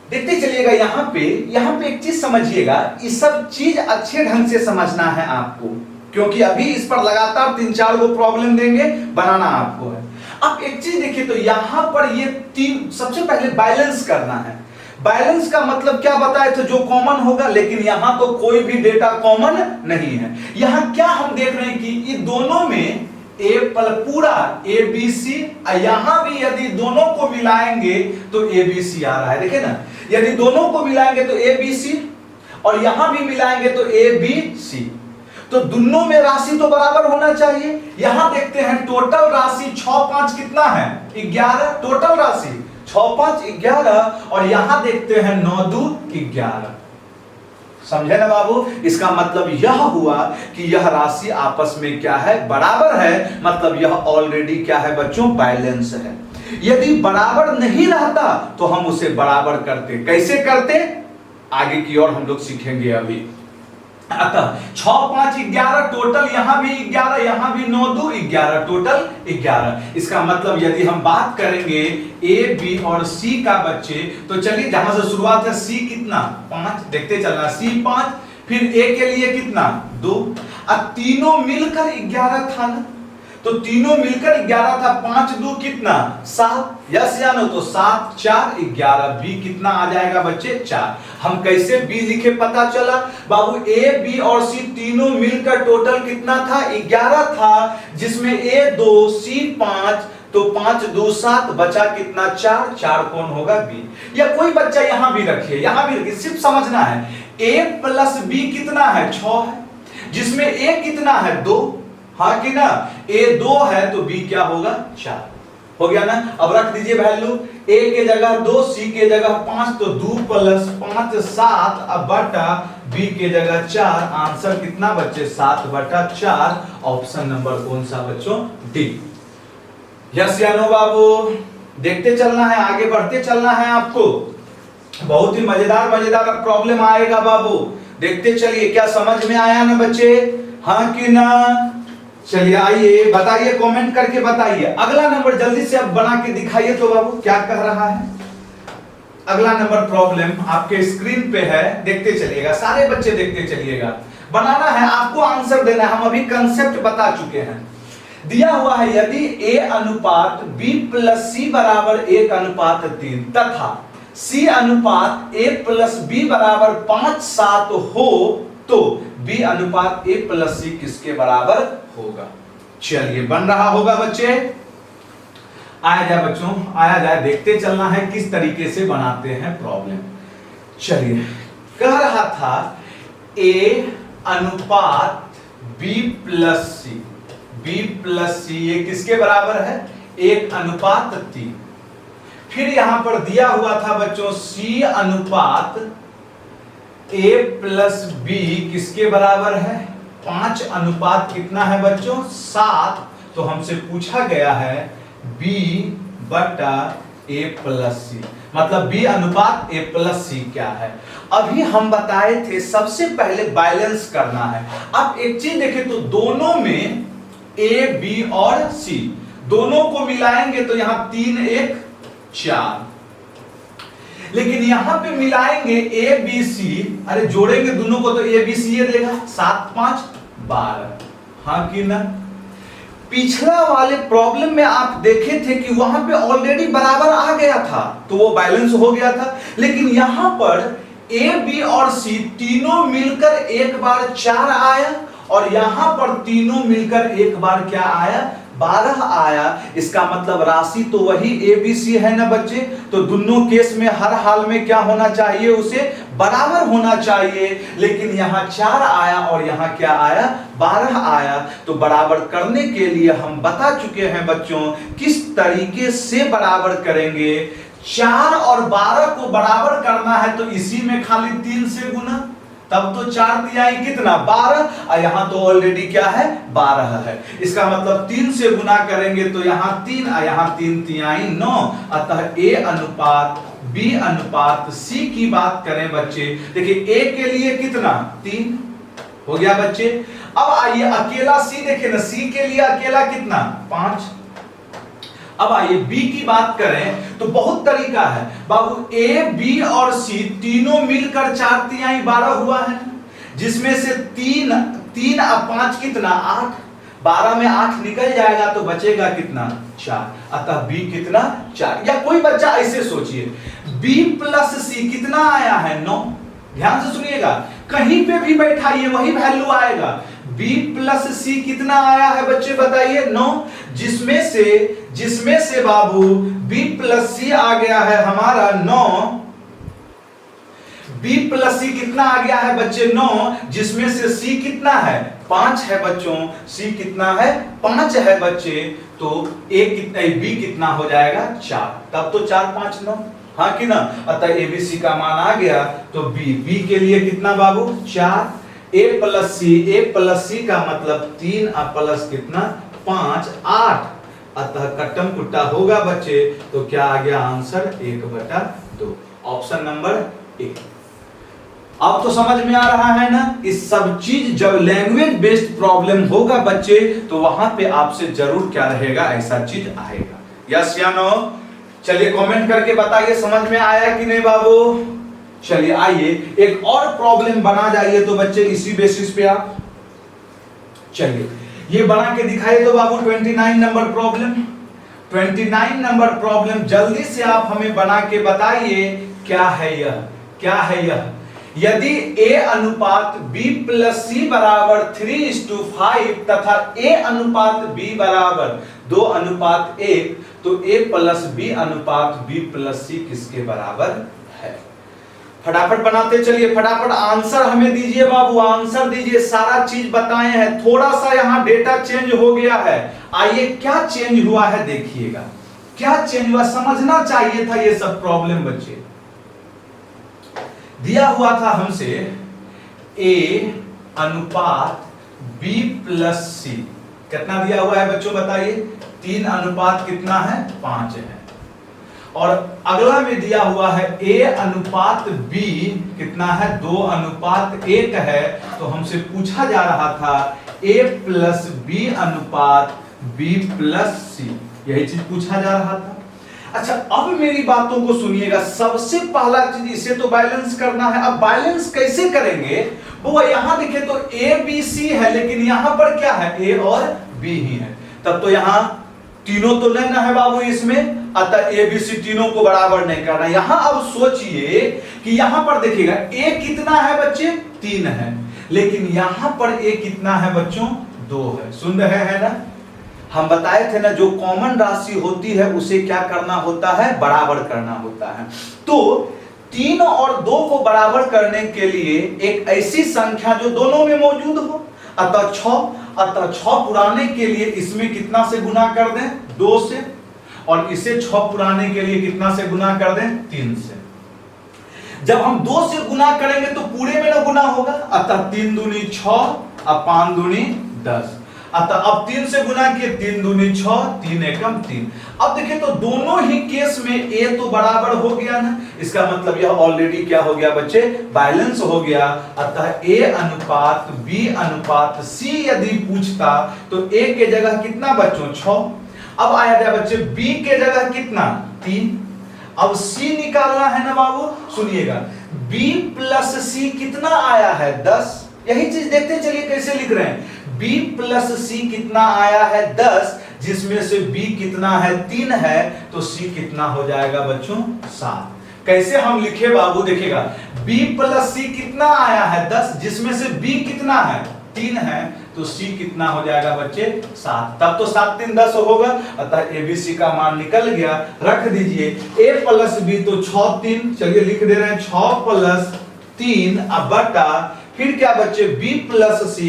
देखते चलिएगा यहाँ पे एक चीज समझिएगा, ये सब चीज अच्छे ढंग से समझना है आपको, क्योंकि अभी इस पर लगातार 3-4 गो प्रॉब्लम देंगे, बनाना आपको है। अब एक चीज देखिए, तो यहाँ पर ये तीन, सबसे पहले बैलेंस करना है। बैलेंस का मतलब क्या बताए थे, जो कॉमन होगा, लेकिन यहां तो कोई भी डेटा कॉमन नहीं है। यहां क्या हम देख रहे हैं कि ये दोनों में ए पूरा ए बी सी, यहां भी यदि दोनों को मिलाएंगे तो ए बी सी आ रहा है। देखिए ना, यदि दोनों को मिलाएंगे तो ए बी सी, और यहां भी मिलाएंगे तो ए बी सी, तो दोनों में राशि तो बराबर होना चाहिए। यहां देखते हैं टोटल राशि 6 5 कितना है, 11 टोटल राशि 6 5 11, और यहां देखते हैं 9 2 11। समझे ना बाबू, इसका मतलब यह हुआ कि यह राशि आपस में क्या है, बराबर है। मतलब यह ऑलरेडी क्या है बच्चों, बैलेंस है। यदि बराबर नहीं रहता तो हम उसे बराबर करते। कैसे करते, आगे की ओर हम लोग सीखेंगे अभी। अतः 6 5 11 टोटल, यहां भी 11, यहां भी 9 2 11, टोटल 11। इसका मतलब यदि हम बात करेंगे ए बी और सी का बच्चे, तो चलिए जहां से शुरुआत है, सी कितना 5, देखते चलना, सी 5, फिर ए के लिए कितना 2, अब तीनों मिलकर 11 था ना, तो तीनों मिलकर 11 था, 5 2 कितना 7, यस या नो, तो 7 4 11, बी कितना आ जाएगा बच्चे 4। हम कैसे बी लिखे पता चला बाबू, ए बी और सी तीनों मिलकर टोटल कितना था 11 था, जिसमें ए 2 सी 5, तो 5 2 7, बचा कितना 4, 4 कौन होगा बी। या कोई बच्चा यहां भी रखिए, सिर्फ समझना है, ए प्लस बी कितना है 6 है, जिसमें ए कितना है 2, हाँ कि ना, ए 2 है तो बी क्या होगा 4, हो गया ना। अब रख दीजिए वैल्यू, ए के जगह 2, सी के जगह 5, तो 2 प्लस 5 7, अब बटा बी के जगह 4, आंसर कितना बच्चे 7 बटा 4। ऑप्शन नंबर कौन सा बच्चों, डी। यस या नो बाबू, देखते चलना है, आगे बढ़ते चलना है आपको। बहुत ही मजेदार प्रॉब्लम आएगा बाबू, देखते चलिए। क्या समझ में आया ना बच्चे, हाँ कि ना। चलिए आइए, बताइए, कमेंट करके बताइए। अगला नंबर जल्दी से अब बना के दिखाइए तो बाबू, क्या कह रहा है। अगला नंबर प्रॉब्लम आपके स्क्रीन पे है, देखते चलिएगा, सारे बच्चे देखते चलिएगा। बनाना है आपको, आंसर देना है। हम अभी कंसेप्ट बता चुके हैं। दिया हुआ है, यदि a अनुपात b प्लस सी बराबर 1:3 तथा c अनुपात a प्लस b बराबर 5:7 हो, तो b अनुपात a प्लस c किसके बराबर होगा। चलिए बन रहा होगा बच्चे, आया जाए बच्चों, आया जाए, देखते चलना है किस तरीके से बनाते हैं प्रॉब्लम। चलिए, कह रहा था a अनुपात b प्लस सी, ये किसके बराबर है 1:3। फिर यहां पर दिया हुआ था बच्चों c अनुपात a प्लस b किसके बराबर है 5 अनुपात कितना है बच्चों 7। तो हमसे पूछा गया है b बटा a प्लस सी, मतलब b अनुपात a प्लस सी क्या है। अभी हम बताए थे सबसे पहले बैलेंस करना है। अब एक चीज देखें तो दोनों में a b और c दोनों को मिलाएंगे तो यहां 3 1 4, लेकिन यहां पे मिलाएंगे ए बी सी, अरे जोड़ेंगे दोनों को तो ए बी सी ये देगा 7 5 12, हाँ कि ना। पिछला वाले प्रॉब्लम में आप देखे थे कि वहां पे ऑलरेडी बराबर आ गया था तो वो बैलेंस हो गया था, लेकिन यहां पर ए बी और सी तीनों मिलकर एक बार 4 आया और यहां पर तीनों मिलकर एक बार क्या आया 12 आया। इसका मतलब राशि तो वही ए बी सी है ना बच्चे, तो दोनों केस में हर हाल में क्या होना चाहिए उसे बराबर होना चाहिए, लेकिन यहाँ 4 आया और यहाँ क्या आया 12 आया। तो बराबर करने के लिए हम बता चुके हैं बच्चों किस तरीके से बराबर करेंगे। 4 और 12 को बराबर करना है तो इसी में खाली 3 से गुना, तब तो 4 तिहाई कितना 12, और यहां तो ऑलरेडी क्या है 12 है। इसका मतलब 3 से गुना करेंगे तो यहां 3 और यहां 3 तिहाई 9। अतः a अनुपात b अनुपात c की बात करें बच्चे, देखिए a के लिए कितना 3, हो गया बच्चे। अब आइए अकेला सी देखें ना, सी के लिए अकेला कितना 5। अब आइए बी की बात करें तो बहुत तरीका है बाबू, ए बी और सी तीनों मिलकर 4 तिहाई 12 हुआ है, जिसमें से 3 और 5 कितना 8, 12 में 8 निकल जाएगा तो बचेगा कितना 4, अतः बी कितना 4। या कोई बच्चा ऐसे सोचिए बी प्लस सी कितना आया है 9, ध्यान से सुनिएगा, कहीं पे भी बैठाइए वही वैल्यू आएगा। b प्लस सी कितना आया है बच्चे बताइए 9, जिसमें से बाबू b प्लस सी आ गया है हमारा 9, b प्लस सी कितना आ गया है बच्चे 9, जिसमें से c कितना है 5 है बच्चों, c कितना है 5 है बच्चे, तो a कितना b कितना हो जाएगा 4, तब तो 4 5 9, हाँ कि ना। अतः एबीसी का मान आ गया, तो बी के लिए कितना बाबू 4, ए प्लस सी का मतलब 3 और प्लस कितना 5 8, अतः कट्टम कुट्टा होगा बच्चे, तो क्या आ गया आंसर 1/2, ऑप्शन नंबर ए। अब तो समझ में आ रहा है ना, इस सब चीज जब लैंग्वेज बेस्ड प्रॉब्लम होगा बच्चे तो वहां पे आपसे जरूर क्या रहेगा, ऐसा चीज आएगा। यस या नो, चलिए कमेंट करके बताइए समझ में आया कि नहीं बाबू। चलिए आइए एक और प्रॉब्लम बना जाइए तो बच्चे इसी बेसिस पे आप, चलिए ये बना के दिखाइए तो बाबू 29 नंबर प्रॉब्लम। 29 नंबर प्रॉब्लम जल्दी से आप हमें बना के बताइए क्या है यह, क्या है यह। यदि a अनुपात b प्लस सी बराबर 3:5 तथा a अनुपात b बराबर 2:1, तो a प्लस b अनुपात b प्लस सी किसके बराबर है। फटाफट बनाते चलिए, फटाफट आंसर हमें दीजिए बाबू, आंसर दीजिए, सारा चीज बताए हैं, थोड़ा सा यहाँ डेटा चेंज हो गया है। आइए क्या चेंज हुआ है देखिएगा, क्या चेंज हुआ समझना चाहिए था ये सब प्रॉब्लम बच्चे। दिया हुआ था हमसे a अनुपात b प्लस सी, कितना दिया हुआ है बच्चों बताइए, 3 अनुपात कितना है 5 है, और अगला में दिया हुआ है a अनुपात b कितना है 2:1 है, तो हमसे पूछा जा रहा था a प्लस b अनुपात b प्लस सी, यही चीज पूछा जा रहा था। अच्छा अब मेरी बातों को सुनिएगा, सबसे पहला चीज इसे तो बैलेंस करना है। अब बैलेंस कैसे करेंगे वो, यहां देखे तो a b c है, लेकिन यहां पर क्या है a और b ही है, तब तो यहां तीनों तो लेना है बाबू इसमें, अतः ए बी सी तीनों को बराबर नहीं करना। यहां अब सोचिए कि यहां पर देखिएगा a कितना है बच्चे 3 है, लेकिन यहां पर a कितना है बच्चों 2 है। सुन रहे हैं ना, हम बताए थे ना जो कॉमन राशि होती है उसे क्या करना होता है, बराबर करना होता है। तो 3 और 2 को बराबर करने के लिए एक ऐसी संख्या जो दोनों में मौजूद हो, अतः 6 पुराने के लिए इसमें कितना से गुना कर दें 2 से, और इसे 6 पुराने के लिए कितना से गुना कर दें 3 से। जब हम 2 से गुना करेंगे तो पूरे में ना गुना होगा, अतः 3 दूनी 6 और 5 दूनी 10, अतः अब 3 से गुना किए 3 दूनी 6, 3 एकम 3। अब देखिए तो दोनों ही केस में a तो बराबर हो गया ना, इसका मतलब यह ऑलरेडी क्या हो गया बच्चे, बैलेंस हो गया। अतः a अनुपात b अनुपात c यदि पूछता तो a के जगह कितना बच्चों 6, अब आया था बच्चे b के जगह कितना 3, अब c निकालना है ना बाबू। सुनिएगा b प्लस c कितना आया है 10, यही चीज देखते चलिए कैसे लिख रहे हैं, b प्लस c कितना आया है 10, जिसमें से b कितना है 3 है, तो c कितना हो जाएगा बच्चों 7। कैसे हम लिखे बाबू देखिएगा, b प्लस c कितना आया है 10, जिसमें से b कितना है 3 है, तो c कितना हो जाएगा बच्चे 7, तब तो 7 3 10 होगा, अतः abc का मान निकल गया। रख दीजिए a प्लस b तो 6 3, चलिए लिख दे रहे हैं 6 प्लस 3 अब बटा फिर क्या बच्चे b plus c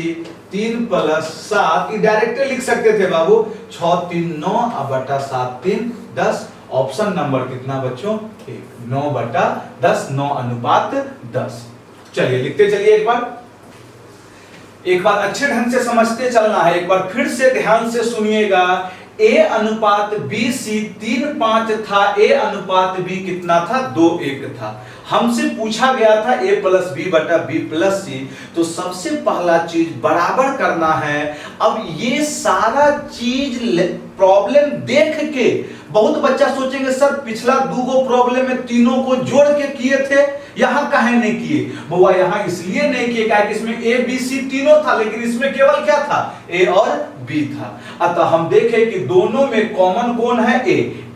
3 plus 7, direct लिख सकते थे बाबू 6 3 9 अब बटा 7 3 10, ऑप्शन नंबर कितना बच्चों 1, 9/10 9:10। चलिए लिखते चलिए एक बार अच्छे ढंग से समझते चलना है, एक बार फिर से ध्यान से सुनिएगा। A अनुपात BC 3:5 था, A अनुपात B कितना था? 2:1 था। हमसे पूछा गया था A प्लस B बटा B प्लस C, तो सबसे पहला चीज बराबर करना है। अब ये सारा चीज प्रॉब्लम देख के बहुत बच्चा सोचेंगे सर पिछला दूगो प्रॉब्लम में तीनों को जोड़ के किए थे, यहां काहे नहीं किए? बुआ यहां इसलिए नहीं किए कि इसमें A B C तीनों था, लेकिन इसमें केवल क्या था? A और B था। अतः हम देखें कि दोनों में कॉमन कौन है?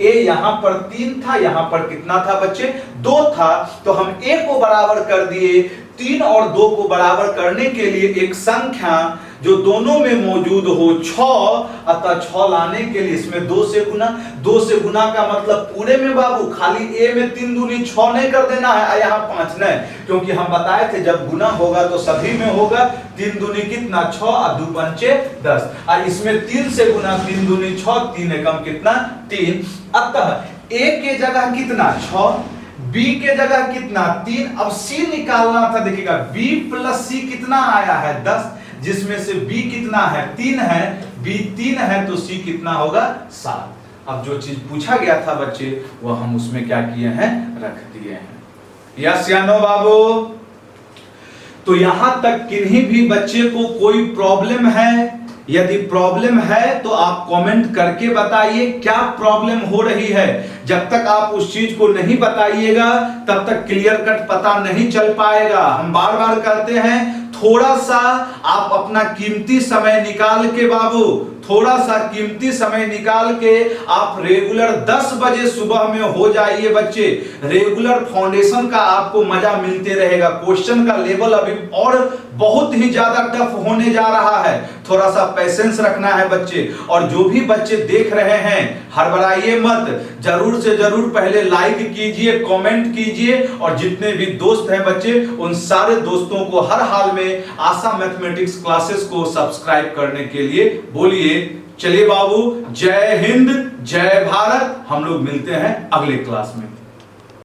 A यहां पर 3 था, यहां पर कितना था बच्चे? 2 था। तो हम A को बराबर कर दिए। 3 और 2 को बराबर करने के लिए एक संख्या जो दोनों में मौजूद हो 6, अतः 6 लाने के लिए इसमें 2 से गुना। 2 से गुना का मतलब पूरे में बाबू खाली A में 3 दूनी 6 नहीं कर देना है, यहाँ 5 नहीं, क्योंकि हम बताए थे जब गुना होगा तो सभी में होगा। 3 दूनी कितना? 6 और 2 पंचे 10। और इसमें 3 से गुना 3 दूनी 6, 3 एकम कितना? 3। अतः A के जगह कितना? 6, B के जगह कितना? 3। अब C निकालना था। देखिएगा B प्लस C कितना आया है? 10, जिसमें से B कितना है? 3 है। B 3 है तो C कितना होगा? 7। अब जो चीज पूछा गया था बच्चे वो हम उसमें क्या किए हैं? रख दिए हैं। यस या नो बाबू? तो यहां तक किन्हीं भी बच्चे को कोई प्रॉब्लम है? यदि प्रॉब्लम है तो आप कमेंट करके बताइए क्या प्रॉब्लम हो रही है। जब तक आप उस चीज को नहीं बताइएगा तब तक क्लियर कट पता नहीं चल पाएगा। हम बार बार कहते हैं थोड़ा सा आप अपना कीमती समय निकाल के बाबू, थोड़ा सा कीमती समय निकाल के आप रेगुलर 10 बजे सुबह में हो जाइए बच्चे। रेगुलर फाउंडेशन का आपको मजा मिलते रहेगा। क्वेश्चन का लेवल अभी और बहुत ही ज्यादा टफ होने जा रहा है। थोड़ा सा पेशेंस रखना है बच्चे। और जो भी बच्चे देख रहे हैं हड़बड़ाइए मत, जरूर से जरूर पहले लाइक कीजिए, कमेंट कीजिए, और जितने भी दोस्त हैं बच्चे उन सारे दोस्तों को हर हाल में आशा मैथमेटिक्स क्लासेस को सब्सक्राइब करने के लिए बोलिए। चलिए बाबू, जय हिंद, जय भारत। हम लोग मिलते हैं अगले क्लास में।